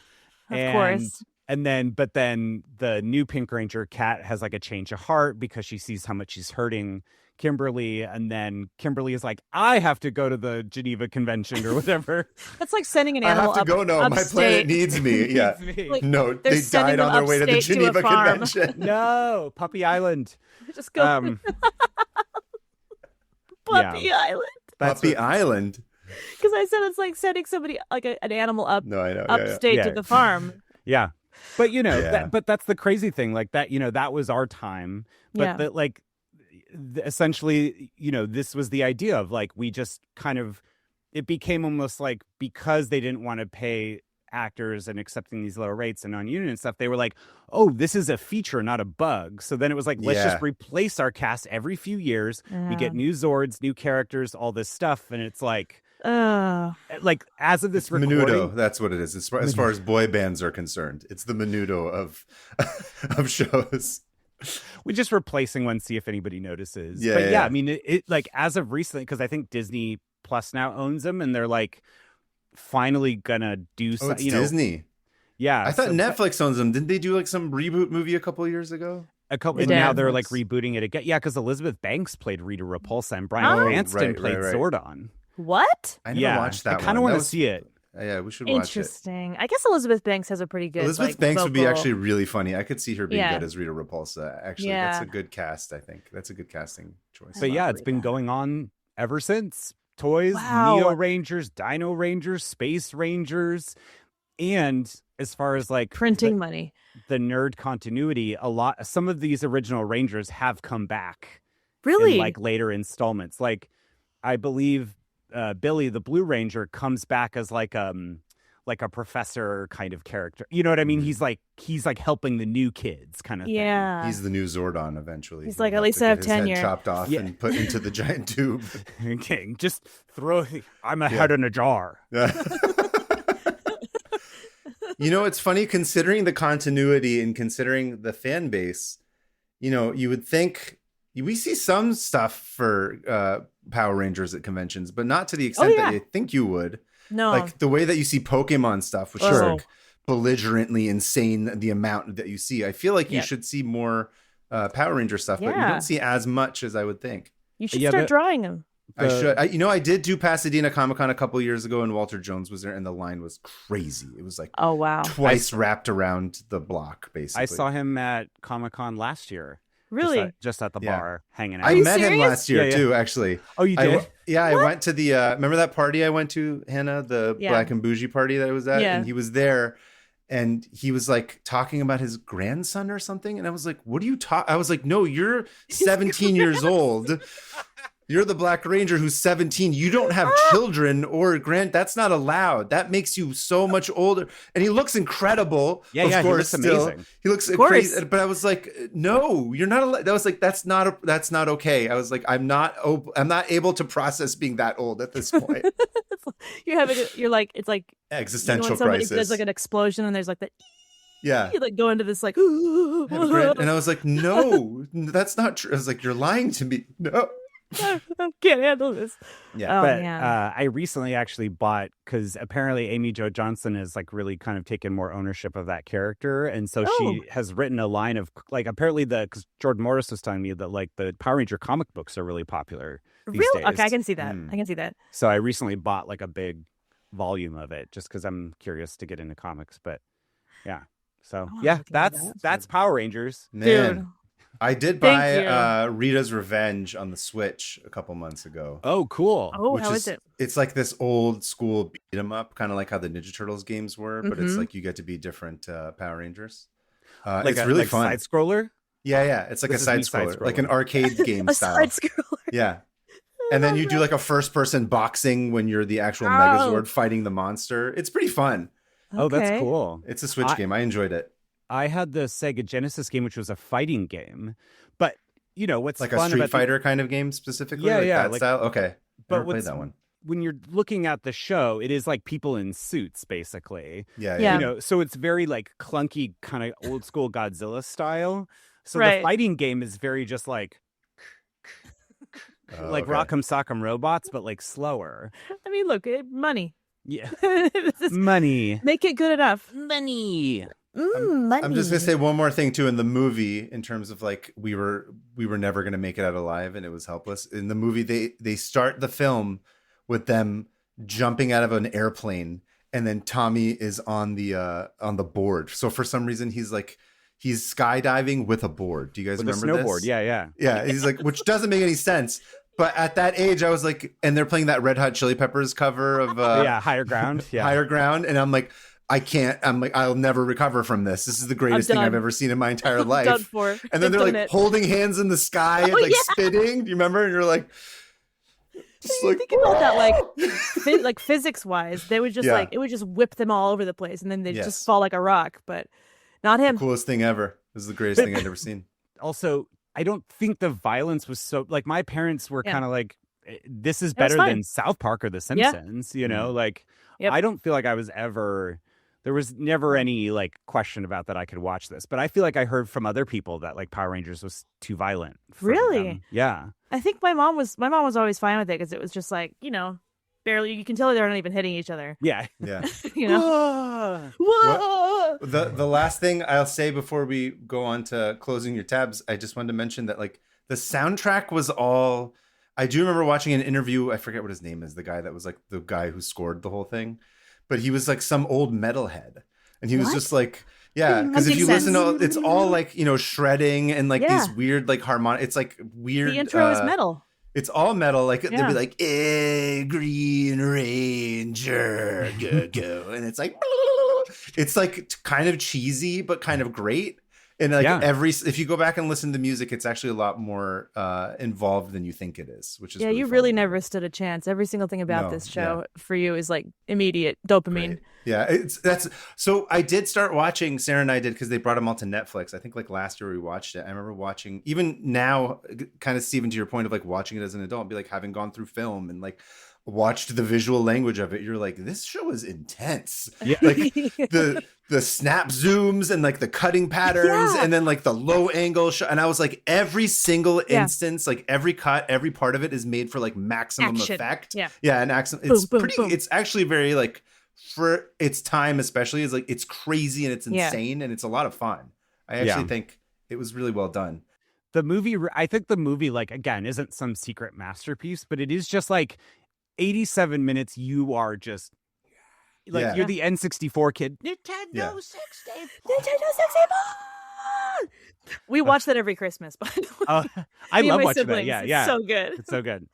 course. But then the new Pink Ranger, Kat, has like a change of heart because she sees how much she's hurting Kimberly, and then Kimberly is like, I have to go to the Geneva Convention or whatever. That's like sending an animal I have to go now. My planet needs me. Yeah. Like, no, they died on their way to the Geneva Convention. No, Puppy Island. Just go. Puppy Island. Puppy Island. Because I said it's like sending somebody like an animal up upstate to the farm. Yeah. But but that's the crazy thing. Like that, that was our time. But that like essentially, this was the idea of like, we just kind of, it became almost like, because they didn't want to pay actors and accepting these lower rates and non-union and stuff, they were like, oh, this is a feature, not a bug. So then it was like, let's just replace our cast every few years. We get new Zords, new characters, all this stuff. And it's like as of this recording, Menudo, that's what it is. As far as boy bands are concerned, it's the Menudo of shows. We're just replacing one, see if anybody notices. Yeah, but yeah. I mean, it like as of recently, because I think Disney Plus now owns them, and they're like finally gonna do something. It's Disney. Yeah, I thought Netflix owns them. Didn't they do like some reboot movie a couple of years ago? And now they're like rebooting it again. Yeah, because Elizabeth Banks played Rita Repulsa and Bryan Cranston played Zordon. What? I never watched that one. I kind of want to see it. Yeah, we should watch it. Interesting. I guess Elizabeth Banks has a pretty good Elizabeth Banks vocal... would be actually really funny. I could see her being good as Rita Repulsa. Actually, that's a good cast, I think. That's a good casting choice. But yeah, it's been going on ever since. Toys, Neo Rangers, Dino Rangers, Space Rangers. And as far as like printing money, the nerd continuity, some of these original Rangers have come back. Really? In like later installments. Like I believe Billy the Blue Ranger comes back as like a professor kind of character. You know what I mean? He's like helping the new kids kind of thing. Yeah. He's the new Zordon eventually. He's like, at least I have tenure. Head chopped off and put into the giant tube. Okay, just I'm a head in a jar. You know, it's funny considering the continuity and considering the fan base, you know, you would think we see some stuff for Power Rangers at conventions, but not to the extent that you think you would. No. Like the way that you see Pokemon stuff, which is like belligerently insane, the amount that you see. I feel like you should see more Power Ranger stuff, but you don't see as much as I would think. You should start drawing them. I should. I did do Pasadena Comic-Con a couple years ago, and Walter Jones was there, and the line was crazy. It was like twice wrapped around the block, basically. I saw him at Comic-Con last year. Really? Just at the bar, hanging out. I met him last year, too, actually. Oh, you did? I went to the, remember that party I went to, Hannah? The Black and Bougie party that I was at? Yeah. And he was there, and he was, like, talking about his grandson or something. And I was like, what are you talking? I was like, no, you're 17 years old. You're the Black Ranger who's 17. You don't have children or that's not allowed. That makes you so much older. And he looks incredible. Yeah, of course, he looks amazing. He looks crazy. But I was like, no, you're not allowed. That was like, that's not okay. I was like, I'm not able to process being that old at this point. You're like, it's like existential crisis. There's like an explosion and there's like that. Yeah. You like go into this like, and I was like, no, that's not true. I was like, you're lying to me. No. I can't handle this. Yeah, but I recently actually bought, because apparently Amy Jo Johnson has like really kind of taken more ownership of that character, and so she has written a line of like, apparently because Jordan Morris was telling me that like the Power Ranger comic books are really popular these days. Okay, I can see that. I can see that. So I recently bought like a big volume of it just because I'm curious to get into comics. But yeah, so that's Power Rangers, man. Dude. I did buy Rita's Revenge on the Switch a couple months ago. Oh, cool. Oh, how is it? It's like this old school beat 'em up, kind of like how the Ninja Turtles games were, but it's like you get to be different Power Rangers. It's really fun. Side scroller? Yeah. It's like a side scroller, like an arcade game style. Side scroller. Yeah. And then you do like a first person boxing when you're the actual Megazord fighting the monster. It's pretty fun. Oh, that's cool. It's a Switch game. I enjoyed it. I had the Sega Genesis game, which was a fighting game, but you know what's like fun a Street about Fighter kind of game specifically? Yeah, that style? Okay. But never played that one. When you're looking at the show, it is like people in suits, basically. Yeah. You know, so it's very like clunky, kind of old school Godzilla style. So the fighting game is very just like Rock'em Sock'em Robots, but like slower. I mean, look, money. Yeah. Money. Make it good enough. Money. Money. I'm just gonna say one more thing too. In the movie, in terms of like we were never gonna make it out alive, and it was helpless. In the movie, they start the film with them jumping out of an airplane, and then Tommy is on the board. So for some reason, he's skydiving with a board. Do you guys remember a snowboard? This? Yeah. He's like, which doesn't make any sense. But at that age, I was like, and they're playing that Red Hot Chili Peppers cover of Higher Ground. Yeah, Higher Ground, and I'm like, I'll never recover from this. This is the greatest thing I've ever seen in my entire life. Done for. And then they're like holding hands in the sky and spitting. Do you remember? And you're like, Just you think about that, like physics wise, they would just like it would just whip them all over the place, and then they'd just fall like a rock. But not him. The coolest thing ever. This is the greatest thing I'd ever seen. Also, I don't think the violence was so like my parents were kind of like, this is better than South Park or The Simpsons, you know, like I don't feel like I was ever, there was never any like question about that I could watch this, but I feel like I heard from other people that like Power Rangers was too violent. Really? Them. Yeah. I think my mom was always fine with it because it was just like, you know, barely, you can tell they're not even hitting each other. Yeah. Yeah. You know? Whoa! The last thing I'll say before we go on to closing your tabs, I just wanted to mention that like the soundtrack was all, I do remember watching an interview, I forget what his name is, the guy that was like the guy who scored the whole thing, but he was like some old metalhead. And he was just like, yeah, because if you listen to it's all like, you know, shredding and like these weird like harmonic, it's like weird. The intro is metal. It's all metal. Like they'll be like, Green Ranger, go. And it's like, it's like kind of cheesy, but kind of great. And like if you go back and listen to the music, it's actually a lot more involved than you think it is, which is you really never stood a chance. Every single thing about this show for you is like immediate dopamine. Right. Yeah, so I did start watching, Sarah and I did, because they brought them all to Netflix. I think like last year we watched it. I remember watching, even now, kind of Stephen, to your point of like watching it as an adult, be like having gone through film and like watched the visual language of it, you're like, this show is intense. Yeah. Like the snap zooms and like the cutting patterns and then like the low angle shot. And I was like, every single instance, like every cut, every part of it is made for like maximum effect. Yeah. And it's boom. It's actually very like, for its time especially, is like it's crazy and it's insane and it's a lot of fun. I actually think it was really well done. The movie, I think the movie, like, again, isn't some secret masterpiece, but it is just like 87 minutes. You are just like you're the N64 kid. Nintendo 64. We watch that every Christmas, by the way. I love watching that. Yeah, it's so good. It's so good.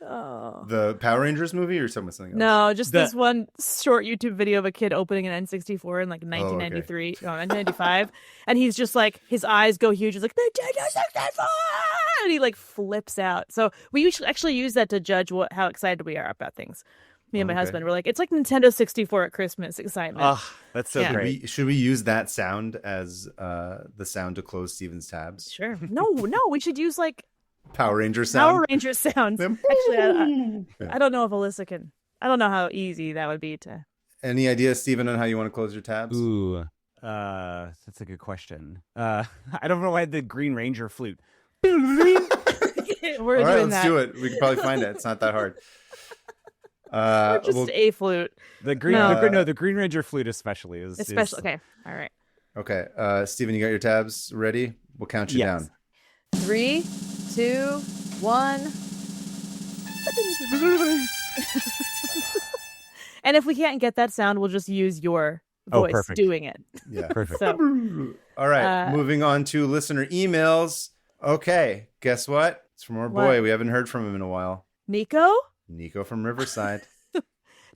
Oh. The Power Rangers movie or something else? No, just this one short YouTube video of a kid opening an N64 in like 1993, 1995. And he's just like, his eyes go huge. He's like, Nintendo 64! And he like flips out. So we actually use that to judge how excited we are about things. Me and my husband were like, it's like Nintendo 64 at Christmas excitement. Oh, that's so great. Should we use that sound as the sound to close Steven's tabs? Sure. No, we should use like Power Ranger sound. Power Ranger sounds. Actually, I don't know if Alyssa can. I don't know how easy that would be to. Any idea, Steven, on how you want to close your tabs? Ooh, that's a good question. I don't know why the Green Ranger flute. We're doing let's do it. We can probably find it. It's not that hard. Or just a flute. The Green Ranger flute especially is okay. All right. Okay, Steven, you got your tabs ready? We'll count you down. 3, 2, 1. And if we can't get that sound, we'll just use your voice doing it. Yeah, perfect. So, all right, moving on to listener emails. Okay, guess what? It's from our boy. We haven't heard from him in a while. Nico from Riverside.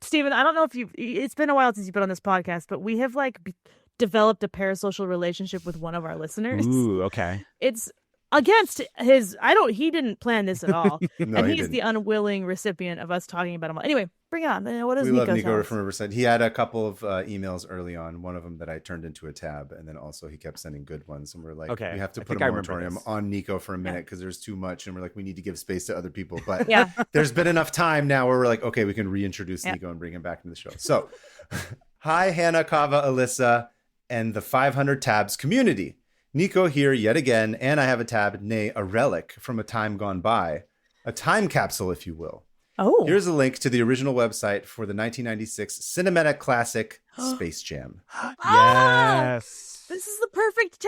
Steven, I don't know if it's been a while since you've been on this podcast, but we have like developed a parasocial relationship with one of our listeners. Ooh, okay. It's against he didn't plan this at all. No, and he's the unwilling recipient of us talking about him. Anyway, bring it on. What is we Nico? Love Nico from Riverside. He had a couple of emails early on, one of them that I turned into a tab, and then also he kept sending good ones, and we're like, we have to put a moratorium on Nico for a minute because there's too much, and we're like, we need to give space to other people. But there's been enough time now where we're like, okay, we can reintroduce Nico and bring him back into the show. So hi, Hannah, Kava, Alyssa, and the 500 tabs community. Nico here yet again, and I have a tab, nay, a relic from a time gone by, a time capsule, if you will. Oh. Here's a link to the original website for the 1996 cinematic classic Space Jam. Yes. This is the perfect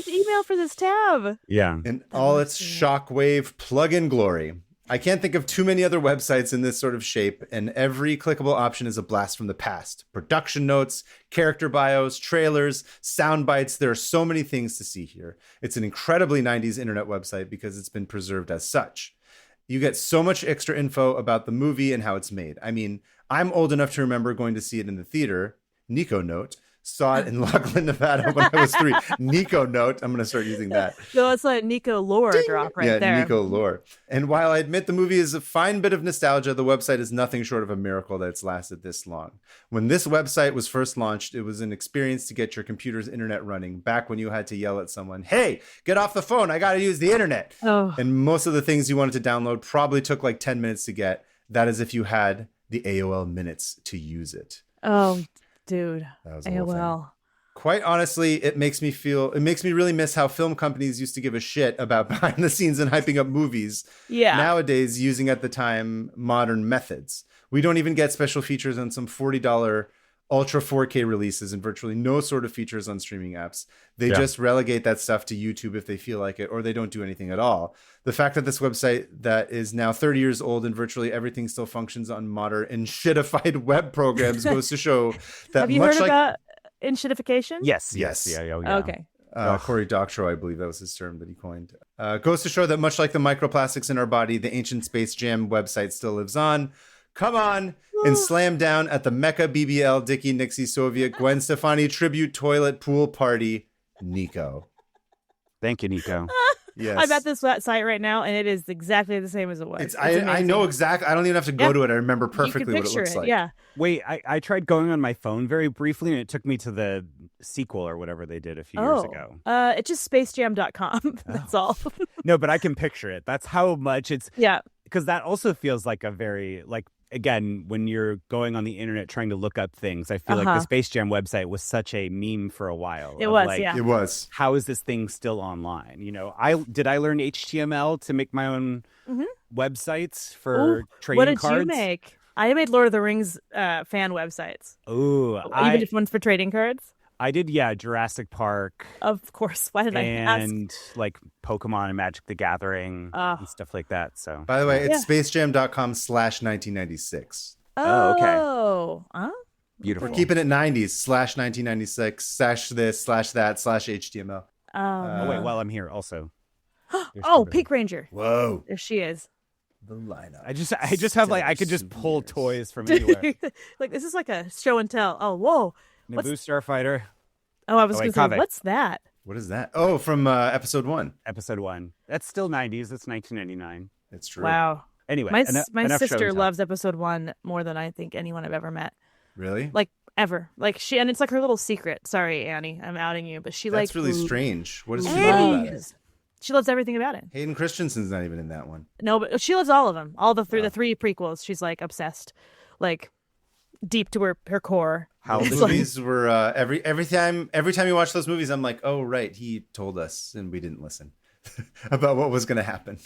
email for this tab. Yeah. In all its shockwave plug-in glory. I can't think of too many other websites in this sort of shape, and every clickable option is a blast from the past. Production notes, character bios, trailers, sound bites. There are so many things to see here. It's an incredibly 90s internet website because it's been preserved as such. You get so much extra info about the movie and how it's made. I mean, I'm old enough to remember going to see it in the theater. Nico note. Saw it in Laughlin, Nevada when I was 3. Nico note. I'm going to start using that. So it's like Nico lore drop right there. Yeah, Nico lore. And while I admit the movie is a fine bit of nostalgia, the website is nothing short of a miracle that it's lasted this long. When this website was first launched, it was an experience to get your computer's internet running, back when you had to yell at someone, "Hey, get off the phone, I got to use the internet." Oh. And most of the things you wanted to download probably took like 10 minutes to get. That is if you had the AOL minutes to use it. Oh, dude. That was the whole AOL. thing. Quite honestly, it makes me really miss how film companies used to give a shit about behind the scenes and hyping up movies. Yeah. Nowadays, using at the time modern methods. We don't even get special features on some $40 Ultra 4K releases and virtually no sort of features on streaming apps. They just relegate that stuff to YouTube if they feel like it, or they don't do anything at all. The fact that this website that is now 30 years old and virtually everything still functions on modern and shitified web programs goes to show that Have you much heard like about enshitification? Yes. Yeah. Okay. Cory Doctorow, I believe that was his term that he coined. Goes to show that much like the microplastics in our body, the ancient Space Jam website still lives on. Come on and slam down at the Mecca BBL Dickie Nixie Soviet Gwen Stefani tribute toilet pool party, Nico. Thank you, Nico. Yes. I'm at this site right now, and it is exactly the same as it was. It's I know exactly. I don't even have to go to it. I remember perfectly what it looks like. Yeah. Wait, I tried going on my phone very briefly, and it took me to the sequel or whatever they did a few years ago. It's just spacejam.com. That's all. No, but I can picture it. That's how much it's... Yeah. Because that also feels like a very... Again, when you're going on the internet trying to look up things, I feel like the Space Jam website was such a meme for a while. It was, yeah. It was. How is this thing still online? You know, I learn HTML to make my own websites for trading cards. What did you make? I made Lord of the Rings fan websites. Ooh, even just ones for trading cards. I did, Jurassic Park. Of course. Why did I ask? And like Pokemon and Magic the Gathering and stuff like that. So, by the way, it's spacejam.com/1996. Oh, okay. Huh? Beautiful. We're keeping it 90s/1996/this/that/HTML. Oh, wait, well, I'm here also. Pink Ranger. Whoa. There she is. The lineup. I just have I could just pull toys from anywhere. Like, this is like a show and tell. Oh, whoa. Naboo Starfighter. Oh, I was going to say, what's that? What is that? Oh, from episode 1. Episode 1. That's still 90s. That's 1999. It's true. Wow. Anyway, my sister loves episode 1 more than I think anyone I've ever met. Really? Like, ever. Like, and it's like her little secret. Sorry, Annie, I'm outing you, but That's really strange. What does she love about it? She loves everything about it. Hayden Christensen's not even in that one. No, but she loves all of them. All the three prequels. She's like obsessed, like deep to her core. How the movies were every time you watch those movies, I'm like, oh right, he told us and we didn't listen about what was going to happen.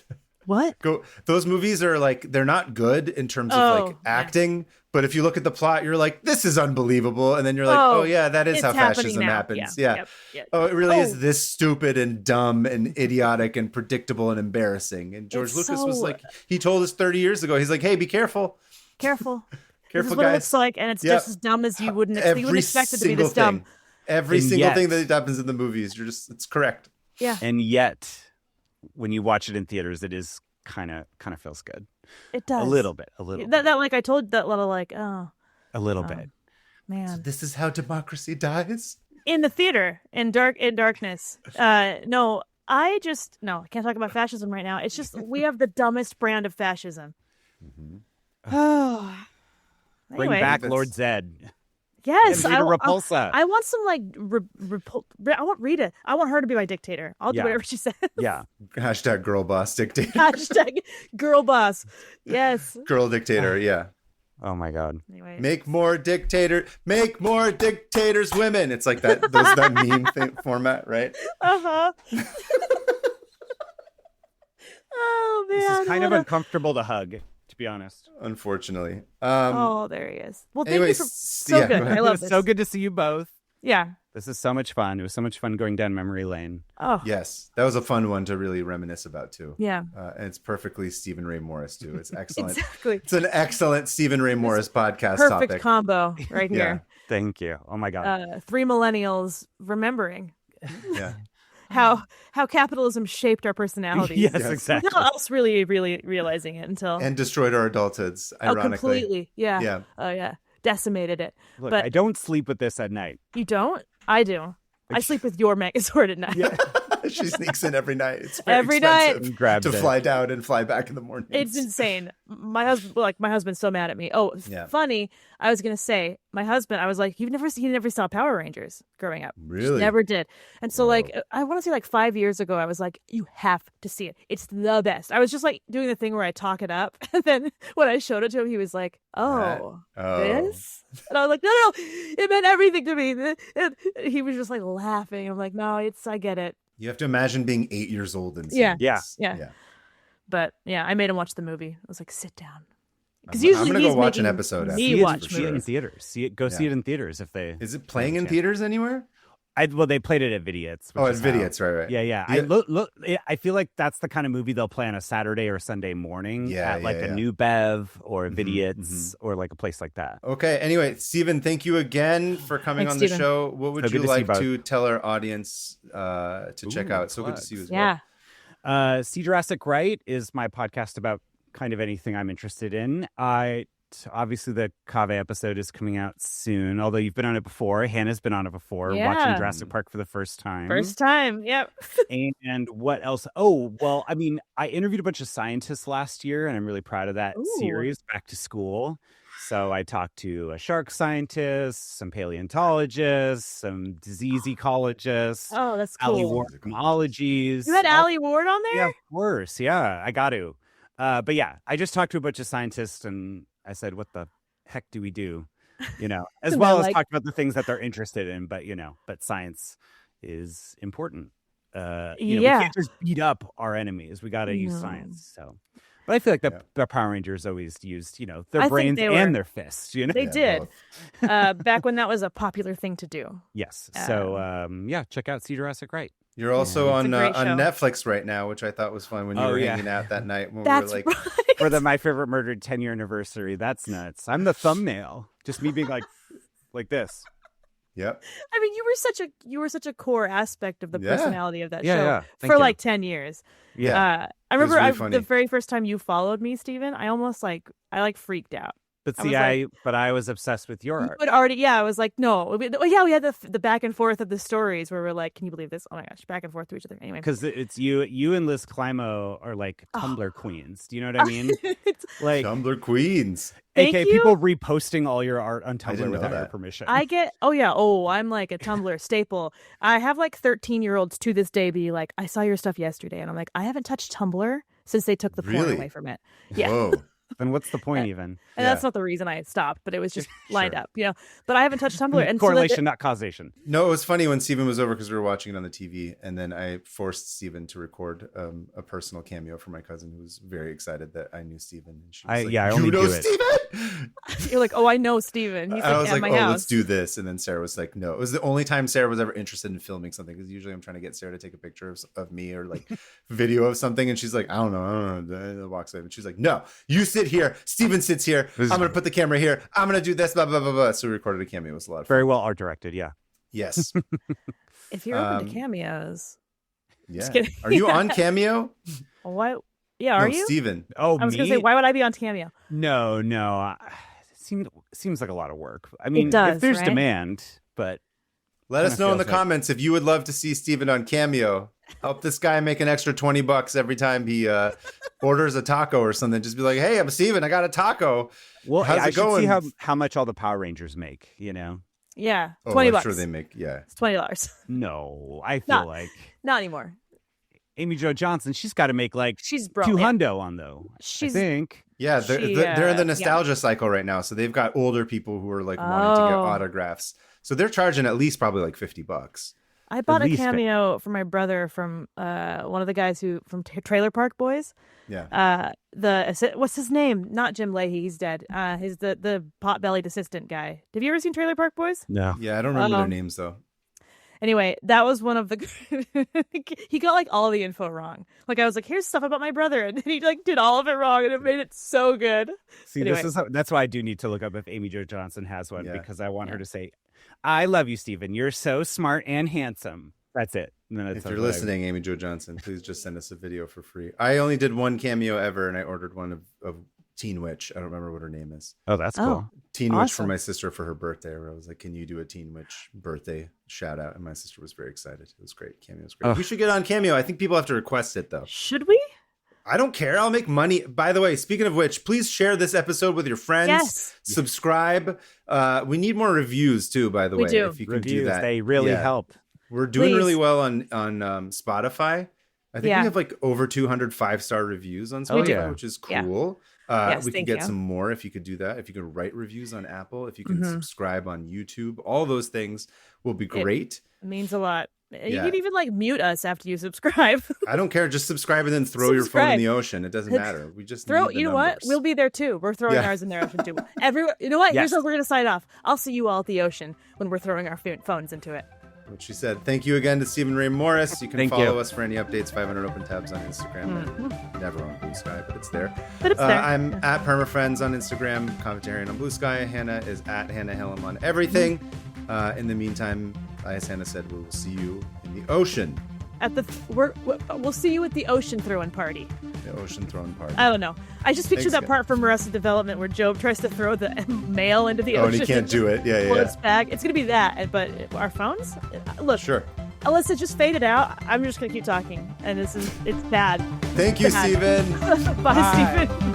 What? Those movies are like, they're not good in terms of like acting, but if you look at the plot, you're like, this is unbelievable, and then you're like, oh yeah, that is how fascism happens. Yeah. Oh, it really is this stupid and dumb and idiotic and predictable and embarrassing. And George Lucas was like, he told us 30 years ago, he's like, hey, be careful. Careful. Careful, this is what guys. it looks like, and it's just as dumb as you wouldn't expect it to be this dumb. Every single thing that happens in the movies, it's correct. Yeah. And yet, when you watch it in theaters, it is kind of feels good. It does. A little bit. That like I told that little like, a little bit. Man. So this is how democracy dies? In the theater, in darkness. No, I can't talk about fascism right now. It's just we have the dumbest brand of fascism. Oh. Bring back Lord Zed. Yes, I Repulsa. I want some like I want Rita. I want her to be my dictator. I'll do whatever she says. Yeah. Hashtag girl boss dictator. Hashtag girl boss. Yes. Girl dictator. Yeah. Oh my God. Anyway. Make more dictators women. It's like that meme format, right? Uh-huh. Oh man. This is kind of uncomfortable to hug, to be honest. Unfortunately. There he is. Well, thank anyways, you for so good. I love this. So good to see you both. Yeah. This is so much fun. It was so much fun going down memory lane. Oh. Yes. That was a fun one to really reminisce about too. Yeah. And it's perfectly Stephen Ray Morris too. It's excellent. Exactly. It's an excellent Stephen Ray Morris podcast Perfect topic. combo right here. Thank you. Oh my God. 3 millennials remembering. Yeah. How capitalism shaped our personalities. Yes, exactly. Not us really realizing it until And destroyed our adulthoods, ironically. completely. Yeah. Yeah. Oh yeah. decimated it. Look, but I don't sleep with this at night. You don't? I do. I sleep with your Megazord at night. Yeah. She sneaks in every night. It's very Every night. expensive to fly down and fly back in the morning. It's insane. My husband's so mad at me. Oh, funny. I was gonna say, my husband, I was like, he never saw Power Rangers growing up. Really? Just never did. And so I want to say 5 years ago, I was like, you have to see it. It's the best. I was just like doing the thing where I talk it up. And then when I showed it to him, he was like, this? And I was like, no, it meant everything to me. And he was just like laughing. I'm like, no, I get it. You have to imagine being 8 years old and yeah. But yeah, I made him watch the movie. I was like, sit down. Because usually I'm gonna go watch an episode. See it in theaters. See it in theaters if they. Is it playing in theaters anywhere? They played it at Vidiot's. At Vidiot's, right. Yeah. I feel like that's the kind of movie they'll play on a Saturday or Sunday morning at a New Bev or Vidiot's or like a place like that. Okay. Anyway, Stephen, thank you again for coming on the show. What would you like to tell our audience to check out? So good to see you as well. See Jurassic Right is my podcast about kind of anything I'm interested in. Obviously the Cave episode is coming out soon, although you've been on it before. Hannah's been on it before, watching Jurassic Park for the first time. Yep. And what else? Oh, well, I mean, I interviewed a bunch of scientists last year, and I'm really proud of that series, Back to School. So I talked to a shark scientist, some paleontologists, some disease ecologists. Oh, that's cool. Allie Ward from Ologies. You had Allie Ward on there? Yeah, of course. Yeah, I got to. But yeah, I just talked to a bunch of scientists and I said, what the heck do we do? As well as talk about the things that they're interested in. But, but science is important. We can't just beat up our enemies. We got to use science. So, but I feel like the Power Rangers always used, their brains and their fists. They did. Back when that was a popular thing to do. Yes. So, check out See Jurassic Right. You're also on Netflix right now, which I thought was fun when you were hanging out that night. When That's we were right. For the My Favorite Murder 10-year anniversary. That's nuts. I'm the thumbnail. Just me being like this. Yep. I mean, you were such a core aspect of the personality of that show for 10 years. Yeah. I remember the very first time you followed me, Stephen, I almost freaked out. But see, I was obsessed with your art. But already, I was like, no. We had the back and forth of the stories where we're like, can you believe this? Oh my gosh, back and forth to each other. Anyway, because it's you and Liz Climo are like Tumblr queens. Do you know what I mean? Like Tumblr queens. AKA people reposting all your art on Tumblr without your permission. I get, I'm like a Tumblr staple. I have 13-year-olds to this day be like, I saw your stuff yesterday. And I'm like, I haven't touched Tumblr since they took the porn away from it. Yeah. Whoa. Then what's the point even? And that's not the reason I stopped, but it was just lined up, But I haven't touched Tumblr. And correlation, not causation. No, it was funny when Stephen was over because we were watching it on the TV, and then I forced Stephen to record a personal cameo for my cousin, who was very excited that I knew Stephen. And she was I only do it. Stephen? You're like, oh, I know Stephen. He's I was at like, my house. Let's do this. And then Sarah was like, no. It was the only time Sarah was ever interested in filming something, because usually I'm trying to get Sarah to take a picture of me or video of something, and she's like, I don't know. And walks in, and she's like, no, you sit here. Stephen sits here. I'm going to put the camera here. I'm going to do this, blah, blah, blah, blah. So we recorded a cameo. It was a lot of fun. Very well art directed, yeah. Yes. If you're open to cameos. Yeah. Just kidding. Are you on Cameo? Why? Yeah, are you? Steven. Oh, I was going to say, why would I be on Cameo? No. It seems like a lot of work. I mean, if there's demand, but... Let us know in the comments if you would love to see Steven on Cameo. Help this guy make an extra $20 every time he orders a taco or something. Just be like, hey, I'm Steven. I got a taco. Well, how's it going? See how much all the Power Rangers make, Yeah, $20. I'm sure they make, It's $20. No, I feel like... Not anymore. Amy Jo Johnson, she's got to make she's $200 on though. I think. Yeah, they're in the nostalgia cycle right now. So they've got older people who are wanting to get autographs. So they're charging at least probably $50. I bought a cameo for my brother from one of the guys from Trailer Park Boys. Yeah. What's his name? Not Jim Leahy. He's dead. He's the pot-bellied assistant guy. Have you ever seen Trailer Park Boys? No. Yeah, I don't remember their names though. Anyway, that was one of the. He got all the info wrong. I was like, "Here's stuff about my brother," and he did all of it wrong, and it made it so good. See, anyway. That's why I do need to look up if Amy Jo Johnson has one, because I want her to say, "I love you, Stephen. You're so smart and handsome." That's it. If you're listening, Amy Jo Johnson, please just send us a video for free. I only did one cameo ever, and I ordered one of Teen Witch. I don't remember what her name is. Oh, that's cool. Teen Witch for Awesome. my sister for her birthday, where I was like, can you do a Teen Witch birthday shout out? And my sister was very excited. It was great. Cameo was great. We should get on Cameo. I think people have to request it though. Should we? I don't care. I'll make money. By the way, speaking of which, please share this episode with your friends. Yes. Subscribe. We need more reviews too, by the way. do. If you can Reviews, do that. they really help. We're doing Please. really well on Spotify. I think we have like over 200 5-star reviews on Spotify, which is cool. Yes, we can thank get you. some more if you could do that. If you could write reviews on Apple, if you can subscribe on YouTube, all those things will be great. It means a lot. You Yeah. can even like mute us after you subscribe. I don't care. Just subscribe and then throw your phone in the ocean. It doesn't matter. We just need the You know what? numbers. We'll be there too. We're throwing ours in the ocean too. You know what? Here's how we're gonna sign off. I'll see you all at the ocean when we're throwing our phones into it. What she said. Thank you again to Stephen Ray Morris. You can Thank follow you. us for any updates. 500 open tabs on Instagram. Mm-hmm. Never on Blue Sky, but it's there. But it's there. I'm at PermaFriends on Instagram. Commentarian on Blue Sky. Hannah is at Hannah Hillum on everything. In the meantime, as Hannah said, we will see you in the ocean. We'll see you at the ocean throwing party. The ocean throwing party. I don't know. I just pictured Thanks, that part from Arrested Development where Job tries to throw the mail into the Oh, ocean. and he can't do it. Yeah, Pull its bag. It's gonna be that. But our phones? Look. Sure. Alyssa, just fade it out. I'm just gonna keep talking, and it's bad. Thank you, Bad. Stephen. Bye, Stephen.